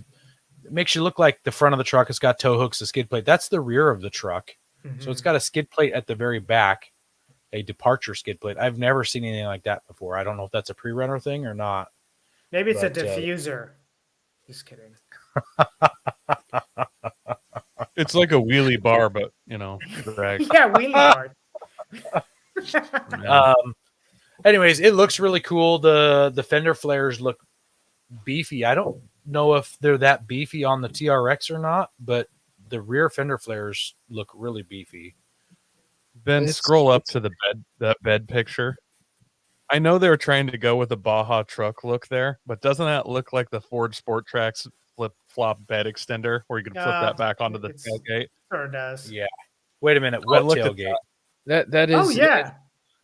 makes you look like the front of the truck has got tow hooks, a skid plate. That's the rear of the truck. So it's got a skid plate at the very back, a departure skid plate. I've never seen anything like that before. I don't know if that's a pre-runner thing or not. maybe it's But, a diffuser. Just kidding. It's like a wheelie bar, but drag. Yeah, wheelie bar. Anyways, it looks really cool. The fender flares look beefy. I don't know if they're that beefy on the TRX or not, but the rear fender flares look really beefy. Ben, It's- scroll up to that bed picture. I know they were trying to go with the Baja truck look there, but doesn't that look like the Ford Sport Trax flip-flop bed extender where you can flip that back onto the it's- tailgate? Sure does. Yeah. Wait a minute. I What looked at tailgate? That is. Oh yeah.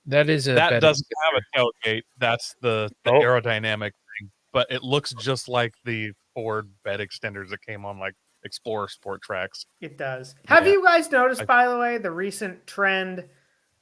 That is a. That bed doesn't extender. have a tailgate. That's the Oh. aerodynamic thing, but it looks just like the Ford bed extenders that came on like Explorer Sport Tracks. It does. Have Yeah. you guys noticed, by the way, the recent trend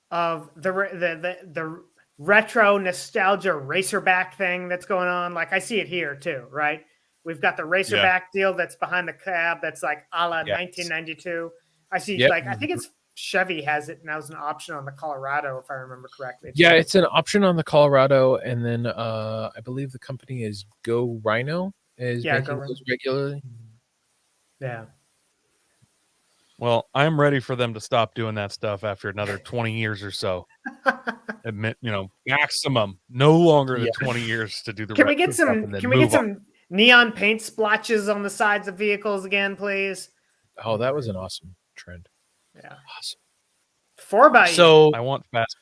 of the retro nostalgia racerback thing that's going on? Like I see it here too, right? We've got the racerback deal that's behind the cab. That's like a la 1992. I see. Yep. Like I think it's Chevy has it now as an option on the Colorado, if I remember correctly. Yeah, it's an option on the Colorado, and then I believe the company is Go Rhino is making those regularly. Yeah. Well, I'm ready for them to stop doing that stuff after another 20 years or so. Admit, maximum, no longer than 20 years to do the. Can we get some neon paint splotches on the sides of vehicles again, please? Oh, that was an awesome trend. Yeah. Awesome. 4x. So I want fast.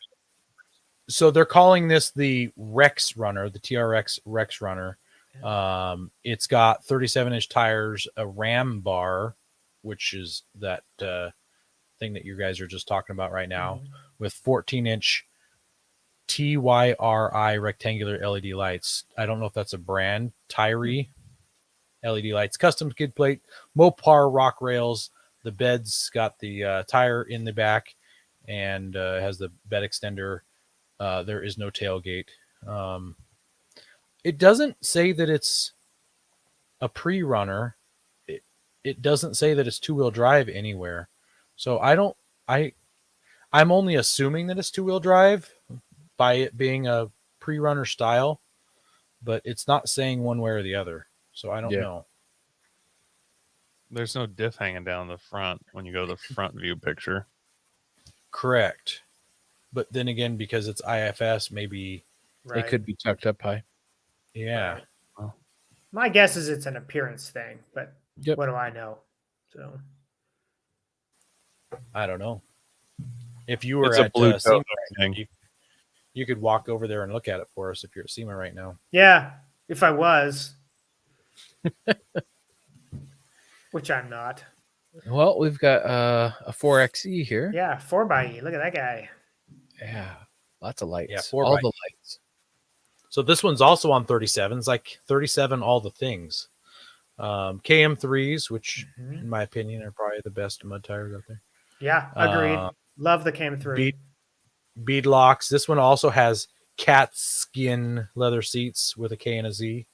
So they're calling this the Rex Runner, the TRX Rex Runner. It's got 37-inch tires, a ram bar, which is that thing that you guys are just talking about right now, with 14-inch TYRI rectangular LED lights. I don't know if that's a brand. Tyree LED lights, custom skid plate, Mopar rock rails. The bed's got the tire in the back and has the bed extender. There is no tailgate. It doesn't say that it's a pre-runner. It doesn't say that it's two-wheel drive anywhere. So I'm only assuming that it's two-wheel drive by it being a pre-runner style, but it's not saying one way or the other. So I don't know. There's no diff hanging down the front when you go to the front view picture. Correct. But then again, because it's IFS, maybe it could be tucked up high. Yeah. Right. Well, my guess is it's an appearance thing, but what do I know? So I don't know. If you were It's a at blue SEMA, thing. you could walk over there and look at it for us if you're at SEMA right now. Yeah, if I was. Which I'm not. Well, we've got a 4XE here. Yeah, 4xe. Look at that guy. Yeah, lots of lights. Yeah, all the lights. So this one's also on 37s, like 37 all the things. KM3s, which in my opinion are probably the best mud tires out there. Yeah, agreed. Love the KM3. Bead locks. This one also has cat skin leather seats with a K and a Z.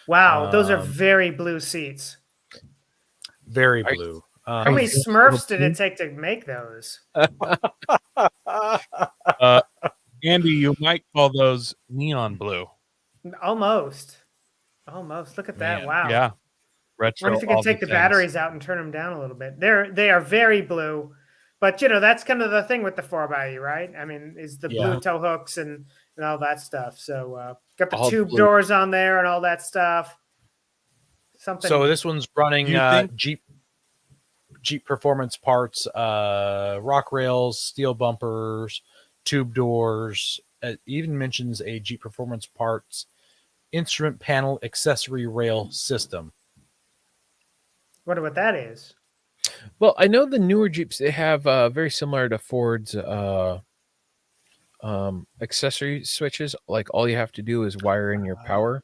Wow, those are very blue seats. Very blue. How many Smurfs did it take to make those? Andy, you might call those neon blue. Almost. Look at that. Man. Wow. Yeah. Retro. What if you can take the batteries out and turn them down a little bit? They are very blue, but that's kind of the thing with the 4xe, right? I mean, is the blue tow hooks and all that stuff. So got the tube doors on there and all that stuff. So this one's running Jeep Performance parts, rock rails, steel bumpers, tube doors. It even mentions a Jeep Performance parts instrument panel accessory rail system. Wonder what that is. Well, I know the newer Jeeps, they have very similar to Ford's accessory switches. Like all you have to do is wire in your power.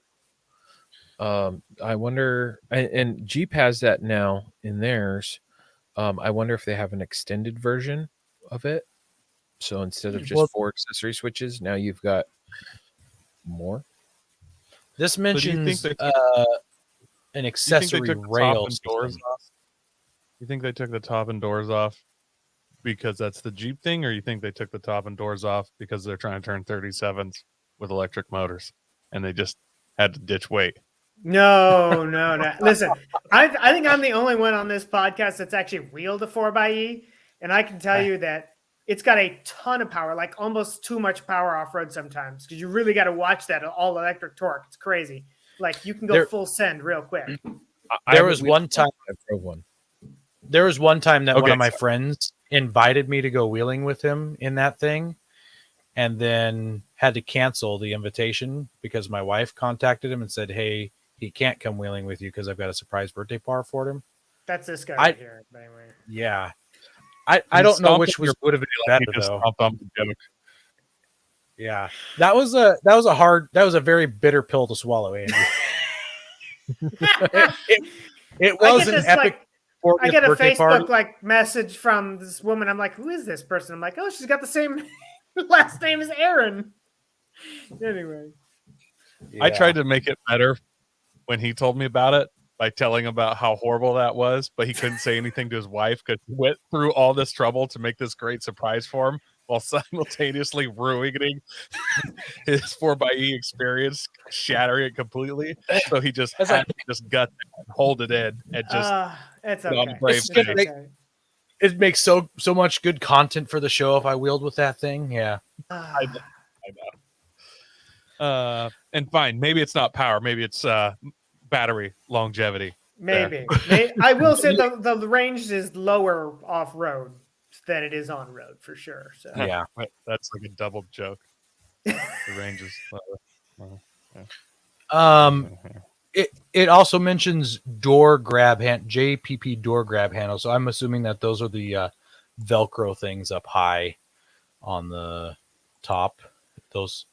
I wonder, and Jeep has that now in theirs. I wonder if they have an extended version of it. So instead of just 4 accessory switches, now you've got more. This mentions an accessory rail. You think they took the top and doors off because that's the Jeep thing, or you think they took the top and doors off because they're trying to turn 37s with electric motors and they just had to ditch weight? No. Listen, I think I'm the only one on this podcast that's actually wheeled a 4xe, and I can tell you that it's got a ton of power, like almost too much power off-road sometimes, because you really got to watch that all-electric torque. It's crazy. Like, you can go full send real quick. There was one time that one of my friends invited me to go wheeling with him in that thing, and then had to cancel the invitation because my wife contacted him and said, hey, he can't come wheeling with you because I've got a surprise birthday party for him. That's this guy right here. But anyway. Yeah. I don't know which would have been better though. Yeah. That was a very bitter pill to swallow, Andy. it was an epic I get a Facebook party. message from this woman. I'm like, who is this person? I'm like, oh, she's got the same last name as Aaron. Anyway. I tried to make it better when he told me about it by telling about how horrible that was, but he couldn't say anything to his wife because he went through all this trouble to make this great surprise for him while simultaneously ruining his 4xe experience, shattering it completely. So he just had to just gut it and hold it in and just it's put on okay. a brave It's face. okay. It makes so much good content for the show if I wheeled with that thing. Yeah. I know. And fine, maybe it's not power, maybe it's battery longevity. Maybe. I will say the range is lower off road than it is on road for sure. So Yeah. That's like a double joke. The range is lower. It also mentions door grab hand JPP door grab handle. So I'm assuming that those are the Velcro things up high on the top. Those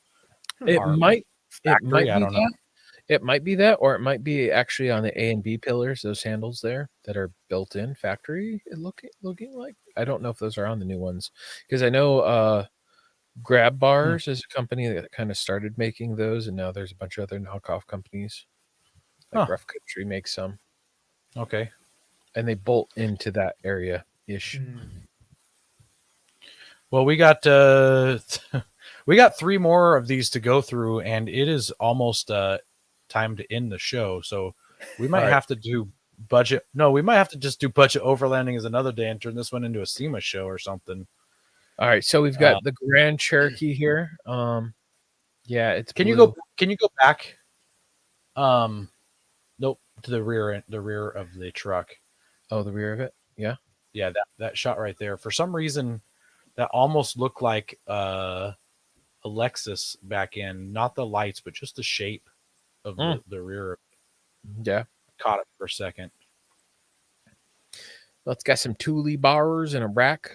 It might be I don't know. that. It might be that, or it might be actually on the A and B pillars, those handles there that are built in factory. Looking like, I don't know if those are on the new ones, because I know Grab Bars is a company that kind of started making those, and now there's a bunch of other knockoff companies. Like Rough Country makes some. Okay. And they bolt into that area ish. Well, we got 3 more of these to go through, and it is almost time to end the show. So we might have to do budget. No, we might have to just do budget overlanding as another day and turn this one into a SEMA show or something. All right, so we've got the Grand Cherokee here. Yeah, it's Can you blue. go back? Nope, to the rear of the truck. Oh, the rear of it. Yeah. Yeah, that shot right there. For some reason, that almost looked like a Lexus back end, not the lights, but just the shape of the rear. Yeah. Caught it for a second. Well, it's got some Thule bars and a rack.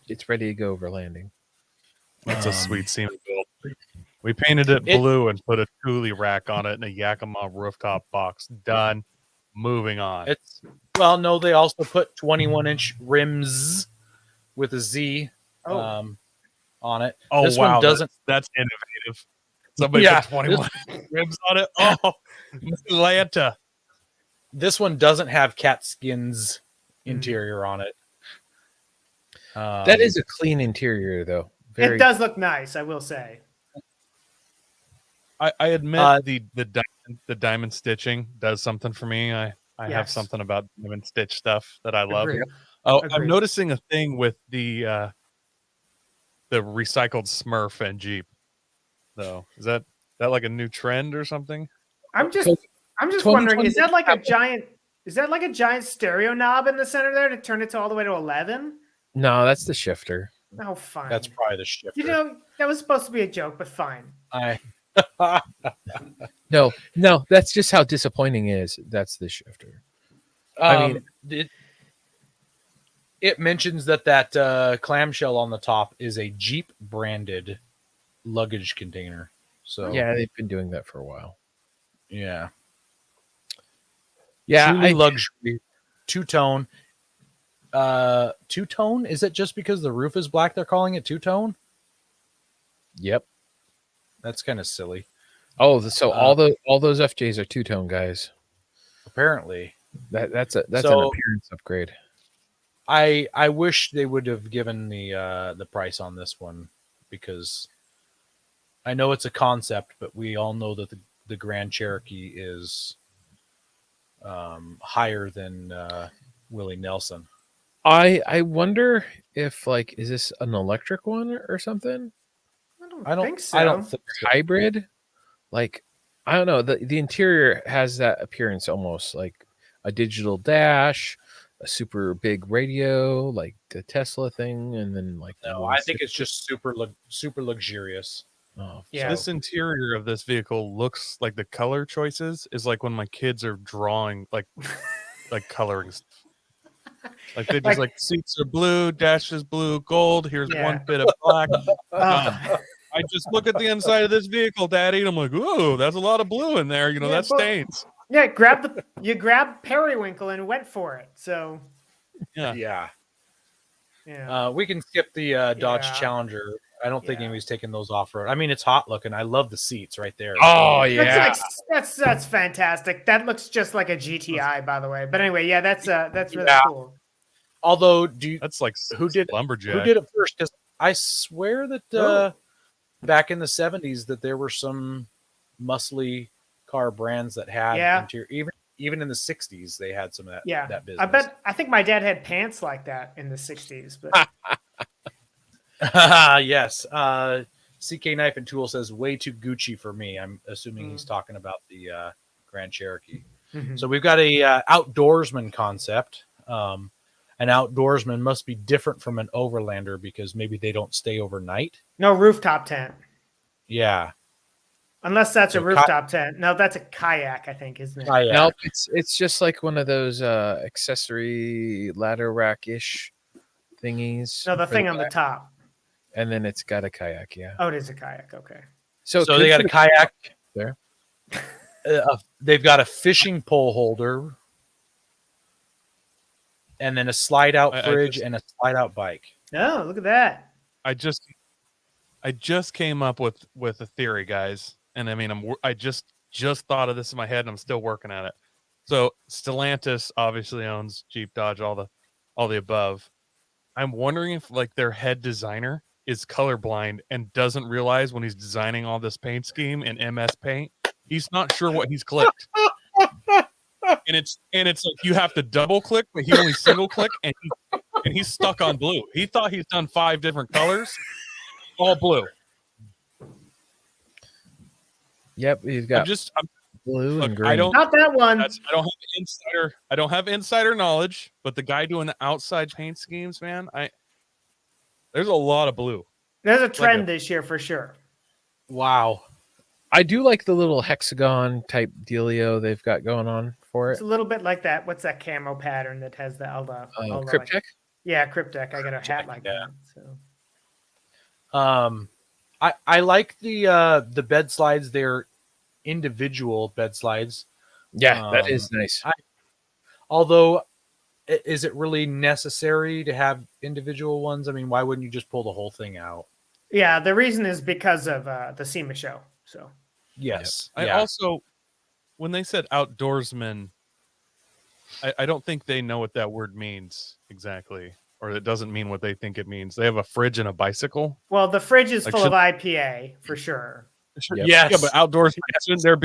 It's ready to go overlanding. That's a sweet SEMA build. We painted it blue and put a Thule rack on it and a Yakima rooftop box. Done. Moving on. No, they also put 21-inch rims with a Z on it. Oh, this wow. One doesn't. That's innovative. Somebody put 21 rims on it. Oh, Atlanta. This one doesn't have cat skins interior on it. That is a clean interior, though. It does look nice, I will say. I admit the diamond stitching does something for me. I have something about diamond stitch stuff that I love. Agreed. Oh, Agreed. I'm noticing a thing with the recycled Smurf and Jeep, though. Is that like a new trend or something? I'm just wondering, is that like a giant stereo knob in the center there to turn it to all the way to 11? No, that's the shifter. Oh, fine. That's probably the shifter. You know, that was supposed to be a joke, but fine. No, that's just how disappointing it is. That's the shifter. I mean, it mentions that clamshell on the top is a Jeep branded luggage container. So yeah, they've been doing that for a while. Yeah. Yeah, luxury, two-tone. Two-tone? Is it just because the roof is black they're calling it two-tone? Yep. That's kind of silly. Oh, so all those FJs are two-tone, guys. Apparently. That's an appearance upgrade. I wish they would have given the price on this one, because I know it's a concept, but we all know that the Grand Cherokee is higher than Willie Nelson. I wonder if, like, is this an electric one or something? I don't think so. I don't think so. Hybrid? Like, I don't know. The interior has that appearance almost like a digital dash, a super big radio, like the Tesla thing, and then like I think it's just super luxurious. Oh, yeah. This interior of this vehicle looks like the color choices is like when my kids are drawing like coloring stuff. Like they just like seats are blue, dash is blue, gold. Here's one bit of black. I just look at the inside of this vehicle, Daddy, and I'm like, ooh, that's a lot of blue in there. You know, that stains. Yeah, you grabbed Periwinkle and went for it. So yeah. We can skip the Dodge Challenger. I don't think anybody's taking those off road. I mean, it's hot looking. I love the seats right there. Oh yeah, That's fantastic. That looks just like a GTI, by the way. But anyway, yeah, that's really cool. Although, That's like who did lumberjack. Who did it first? Because I swear that back in the 70s that there were some muscly car brands that had interior. Even in the 60s, they had some of that business. I think my dad had pants like that in the 60s. But yes. CK Knife and Tool says way too Gucci for me. I'm assuming he's talking about the Grand Cherokee. Mhm. So we've got a outdoorsman concept. An outdoorsman must be different from an overlander because maybe they don't stay overnight. no rooftop tent. Yeah. Unless that's So a rooftop tent. No, that's a kayak, I think, isn't it? Kayak. Nope, it's just like one of those accessory ladder rack-ish thingies. No, the for thing on the kayak. top. And then it's got a kayak, yeah. Oh, it is a kayak. Okay. So they got a kayak there. They've got a fishing pole holder, and then a slide out fridge and a slide out bike. Oh, look at that. I just came up with a theory, guys, and I mean I just thought of this in my head, and I'm still working at it. So Stellantis obviously owns Jeep, Dodge, all the above. I'm wondering if like their head designer is colorblind and doesn't realize when he's designing all this paint scheme in MS Paint, he's not sure what he's clicked. And it's like you have to double click, but he only single click, and he's stuck on blue. He thought he's done 5 different colors, all blue. Yep, you've got I'm blue look, and green. Not that one. I don't have insider knowledge, but the guy doing the outside paint schemes, man, there's a lot of blue. There's a trend this year for sure. Wow. I do like the little hexagon type dealio they've got going on for It's it. a little bit like that. What's that camo pattern that has the all the Cryptek? Yeah, Cryptek. I got a hat like yeah. that. So I like the bed slides. They're individual bed slides. Yeah, that is nice. Although, is it really necessary to have individual ones? I mean, why wouldn't you just pull the whole thing out? yeah, the reason is because of the SEMA show. So Yes. I also, when they said outdoorsman, I don't think they know what that word means exactly, or it doesn't mean what they think it means. They have a fridge and a bicycle. well, the fridge is Like, full of IPA for sure. Yep. Yes. Yeah, but outdoors, shouldn't there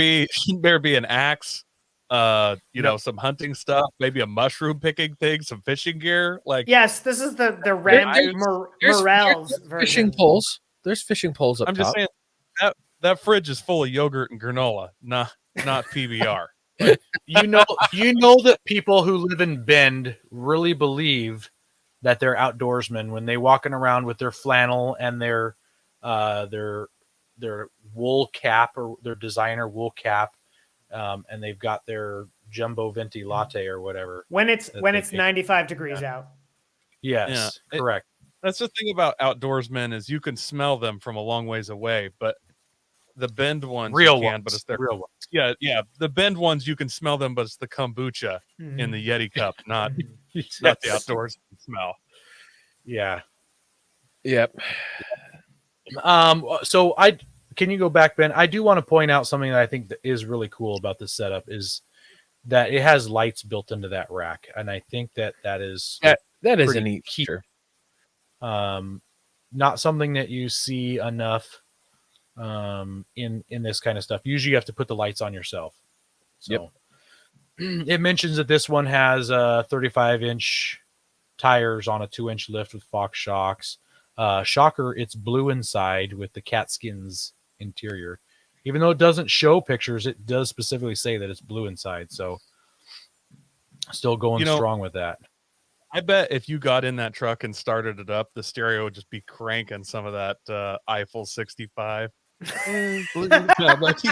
be an axe? Some hunting stuff, maybe a mushroom picking thing, some fishing gear. Like, Yes, this is the Randy There's Morel's fishing version. poles. There's fishing poles up I'm just top. saying that fridge is full of yogurt and granola, not PBR. You know that people who live in Bend really believe that they're outdoorsmen when they walking around with their flannel and their wool cap or their designer wool cap, and they've got their jumbo venti latte or whatever. When it's 95 degrees out. Yes, Yeah. correct. That's the thing about outdoorsmen is you can smell them from a long ways away, but the Bend ones Real you can, ones. but it's their Real ones. yeah. The Bend ones you can smell them, but it's the kombucha in the Yeti cup, not the outdoors smell. Yeah. Yep. So can you go back, Ben? I do want to point out something that I think that is really cool about this setup is that it has lights built into that rack, and I think that is That is a pretty neat key. feature. Not something that you see enough in this kind of stuff. Usually you have to put the lights on yourself. So it mentions that this one has 35-inch tires on a 2-inch lift with Fox shocks. Shocker, it's blue inside with the cat skins interior. Even though it doesn't show pictures, it does specifically say that it's blue inside. So still going strong with that. I bet if you got in that truck and started it up, the stereo would just be cranking some of that Eiffel 65. Blue, like in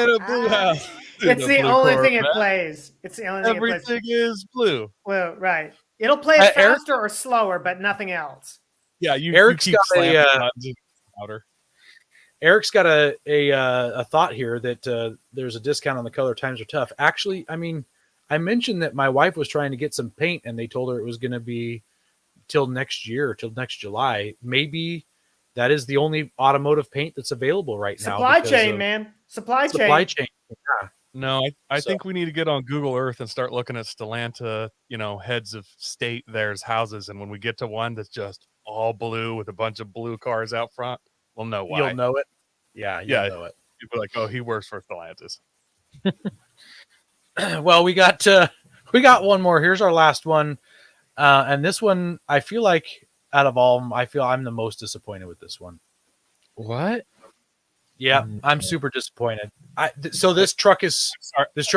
a blue house. It's the only thing it plays. It's the only thing it plays. Everything is blue. Well, right. It'll play it faster or slower, but nothing else. Yeah, you Eric's keep got slamming buttons and louder. Eric's got a thought here that there's a discount on the color Times Are Tough. Actually, I mean, I mentioned that my wife was trying to get some paint, and they told her it was going to be till next year, till next July. Maybe that is the only automotive paint that's available right now. Supply because chain, of man. Supply Supply chain. chain. Yeah. No, I So- think we need to get on Google Earth and start looking at Stellantia, heads of state, there's houses. And when we get to one that's just all blue with a bunch of blue cars out front, we'll know why. You'll know it. Yeah, you'll know it. You'll be like, oh, he works for Stellantis. Well, we got one more. Here's our last one. And this one, I feel like out of all of them, I feel I'm the most disappointed with this one. What? Yeah, I'm super disappointed. So this truck is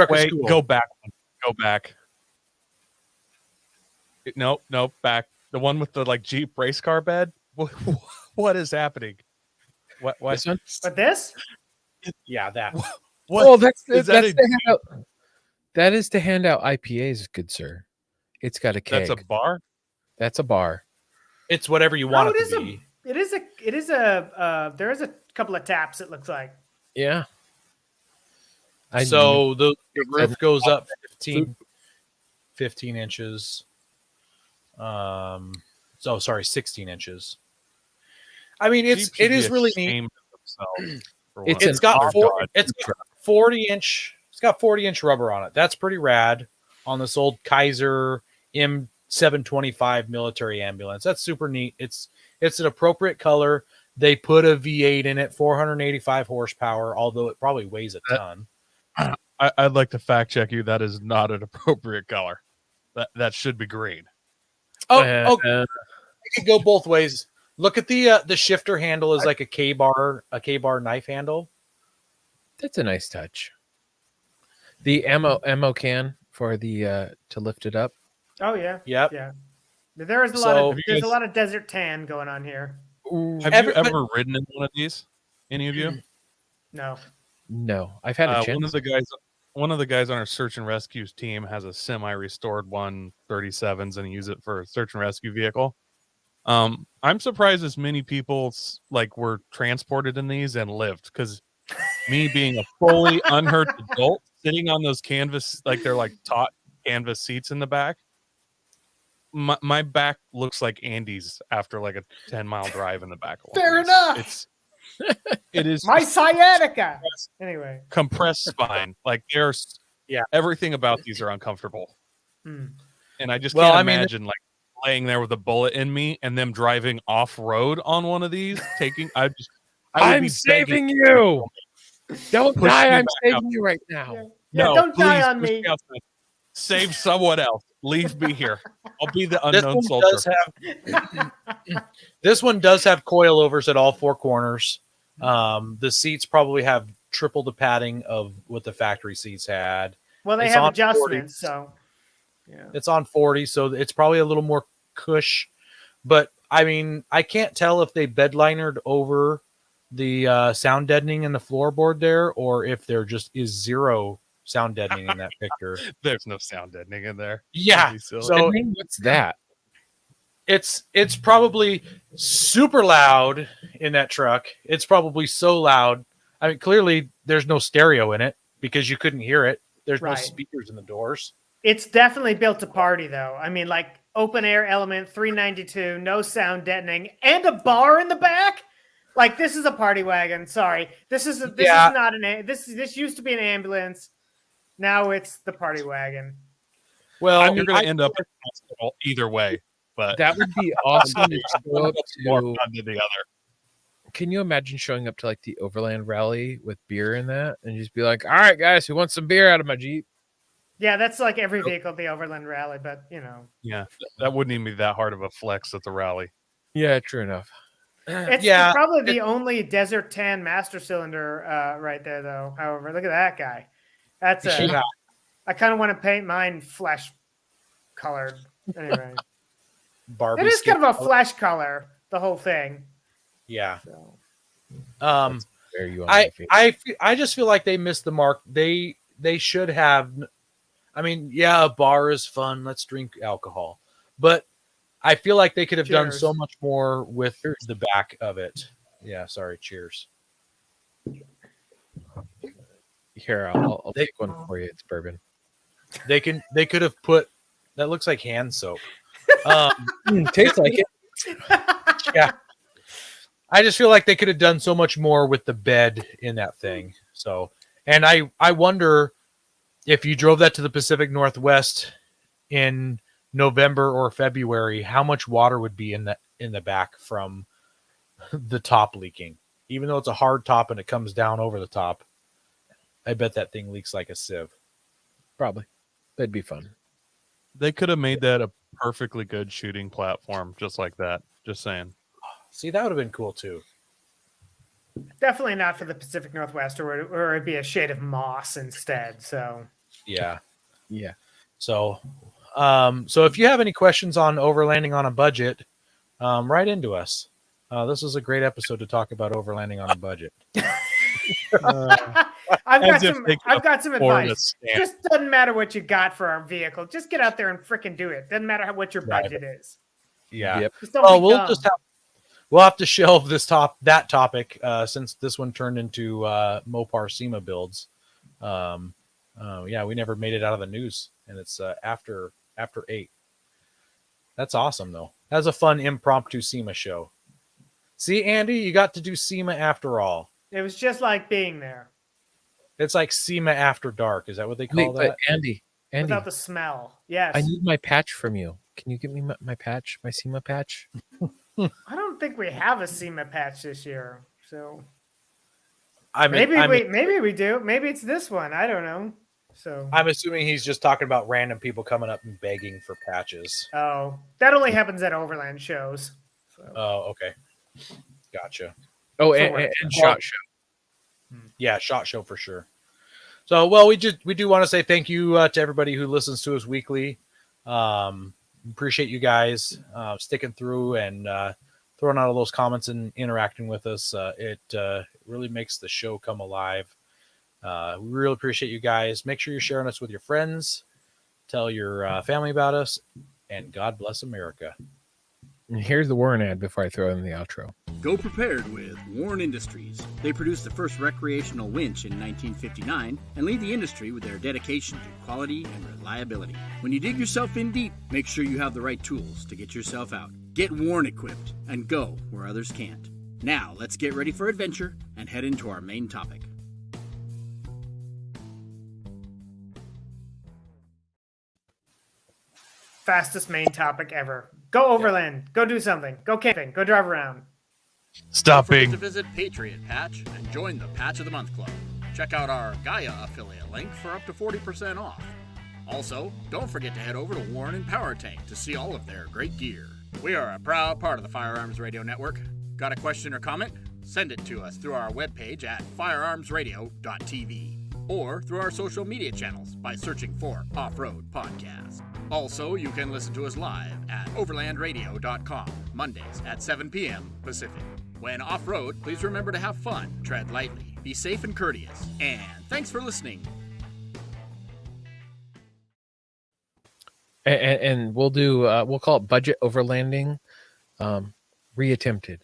Wait, cool. go back. Go back. Nope, back. The one with the Jeep race car bed. What is happening? What? This one? But this? Yeah, that. What? Oh, that's is that's that? to hand out. That is to hand out IPAs, good sir. It's got a keg. That's a bar. That's a bar. It's whatever you want No, it to be. It is a there is a couple of taps, it looks like. Yeah. So the roof goes up 15 inches. 16 inches. I mean, it is really neat. It's got 40-inch. It's got 40-inch rubber on it. That's pretty rad on this old Kaiser M725 military ambulance. That's super neat. It's an appropriate color. They put a V8 in it, 485 horsepower, although it probably weighs a ton. I'd like to fact check you. That is not an appropriate color. That should be green. It could go both ways. Look at the shifter handle is like a K-bar knife handle. That's a nice touch. The ammo can for the to lift it up. Oh yeah. Yep. Yeah. There's a lot of desert tan going on here. Have you ever ridden in one of these? Any of you? No. No, I've had a chance. One of the guys on our search and rescues team has a semi-restored 137s and he uses it for a search and rescue vehicle. I'm surprised as many people were transported in these and lived, because me being a fully unhurt adult sitting on those canvas, they're taut canvas seats in the back. My back looks like Andy's after a 10-mile drive in the back. Fair enough. It is my sciatica. Anyway, compressed spine. There's everything about these are uncomfortable. And I just can't imagine laying there with a bullet in me and them driving off road on one of these. I'm saving you. Don't die. I'm saving you right now. Yeah, no, don't die please, on me. Save someone else. Leave me here. I'll be the unknown soldier. This one does have coilovers at all four corners. The seats probably have triple the padding of what the factory seats had. Well, they It's have on adjustments, 40. so yeah. It's on 40, so it's probably a little more cush. But I mean, I can't tell if they bedlinered over the sound deadening in the floorboard there, or if there just is zero sound deadening in that picture. There's no sound deadening in there. Yeah. So what's that? It's probably super loud in that truck. It's probably so loud. I mean, clearly there's no stereo in it because you couldn't hear it. There's no speakers in the doors. It's definitely built to party, though. I mean, open air element, 392, no sound deadening, and a bar in the back. This is a party wagon. Sorry, this is not this used to be an ambulance. Now it's the party wagon. Well, you're going to end up at the hospital either way. But that would be awesome to show up to the other. Can you imagine showing up to the Overland rally with beer in that and just be like, all right, guys, who wants some beer out of my Jeep? Yeah, that's every vehicle at the Overland rally, but Yeah, that wouldn't even be that hard of a flex at the rally. Yeah, true enough. It's probably the only desert tan master cylinder right there, though. However, look at that guy. That's I kind of want to paint mine flesh colored. Anyway. Barbie. It is kind of a flesh color, the whole thing. Yeah. So. I just feel like they missed the mark. They should have. I mean, yeah, a bar is fun. Let's drink alcohol, but I feel like they could have done so much more with the back of it. Yeah, sorry. Cheers. Here, I'll take one for you. It's bourbon. They could have put. That looks like hand soap. Tastes like it. Yeah. I just feel like they could have done so much more with the bed in that thing. So, and I wonder if you drove that to the Pacific Northwest in November or February, how much water would be in the back from the top leaking. Even though it's a hard top and it comes down over the top, I bet that thing leaks like a sieve. Probably. That'd be fun. They could have made that a perfectly good shooting platform, just like that. Just saying. See, that would have been cool too. Definitely not for the Pacific Northwest, or it'd be a shade of moss instead. So Yeah. Yeah. So, so if you have any questions on overlanding on a budget, write into us. This is a great episode to talk about overlanding on a budget. I've As if they got could some afford a advice. stamp. Just doesn't matter what you got for our vehicle. Just get out there and frickin' do it. Doesn't matter what your Right. budget is. Yeah. Yep. Just don't Oh, be dumb. we'll have to shelve that topic since this one turned into Mopar SEMA builds. Yeah, we never made it out of the news, and it's after 8. That's awesome though. That was a fun impromptu SEMA show. See, Andy, you got to do SEMA after all. It was just like being there It's like SEMA after dark. Is that what they call Wait, that? but Andy, without the smell. Yes. I need my patch from you. Can you give me my patch, my SEMA patch? I don't think we have a SEMA patch this year. So I'm maybe we do. Maybe it's this one. I don't know. So I'm assuming he's just talking about random people coming up and begging for patches. oh, that only happens at Overland shows. So. Oh, okay. Gotcha. Oh, For and, what and, it's and worth. SHOT Show. Yeah, SHOT Show for sure. So, well, we do want to say thank you to everybody who listens to us weekly. Appreciate you guys sticking through and throwing out all those comments and interacting with us. It really makes the show come alive. We really appreciate you guys. Make sure you're sharing us with your friends. Tell your family about us. And God bless America. And here's the Warren ad before I throw in the outro. Go prepared with Warren Industries. They produced the first recreational winch in 1959 and lead the industry with their dedication to quality and reliability. When you dig yourself in deep, make sure you have the right tools to get yourself out. Get Warren equipped and go where others can't. Now, let's get ready for adventure and head into our main topic. Fastest main topic ever. Go overland. Go do something. Go camping. Go drive around. Don't forget Stopping. to visit Patriot Patch and join the Patch of the Month Club. Check out our Gaia affiliate link for up to 40% off. Also, don't forget to head over to Warren and Power Tank to see all of their great gear. We are a proud part of the Firearms Radio Network. Got a question or comment? Send it to us through our webpage at firearmsradio.tv or through our social media channels by searching for Off-Road Podcast. Also, you can listen to us live at overlandradio.com, Mondays at 7 p.m. Pacific. When off-road, please remember to have fun, tread lightly, be safe and courteous, and thanks for listening. And we'll do we'll call it Budget Overlanding, reattempted.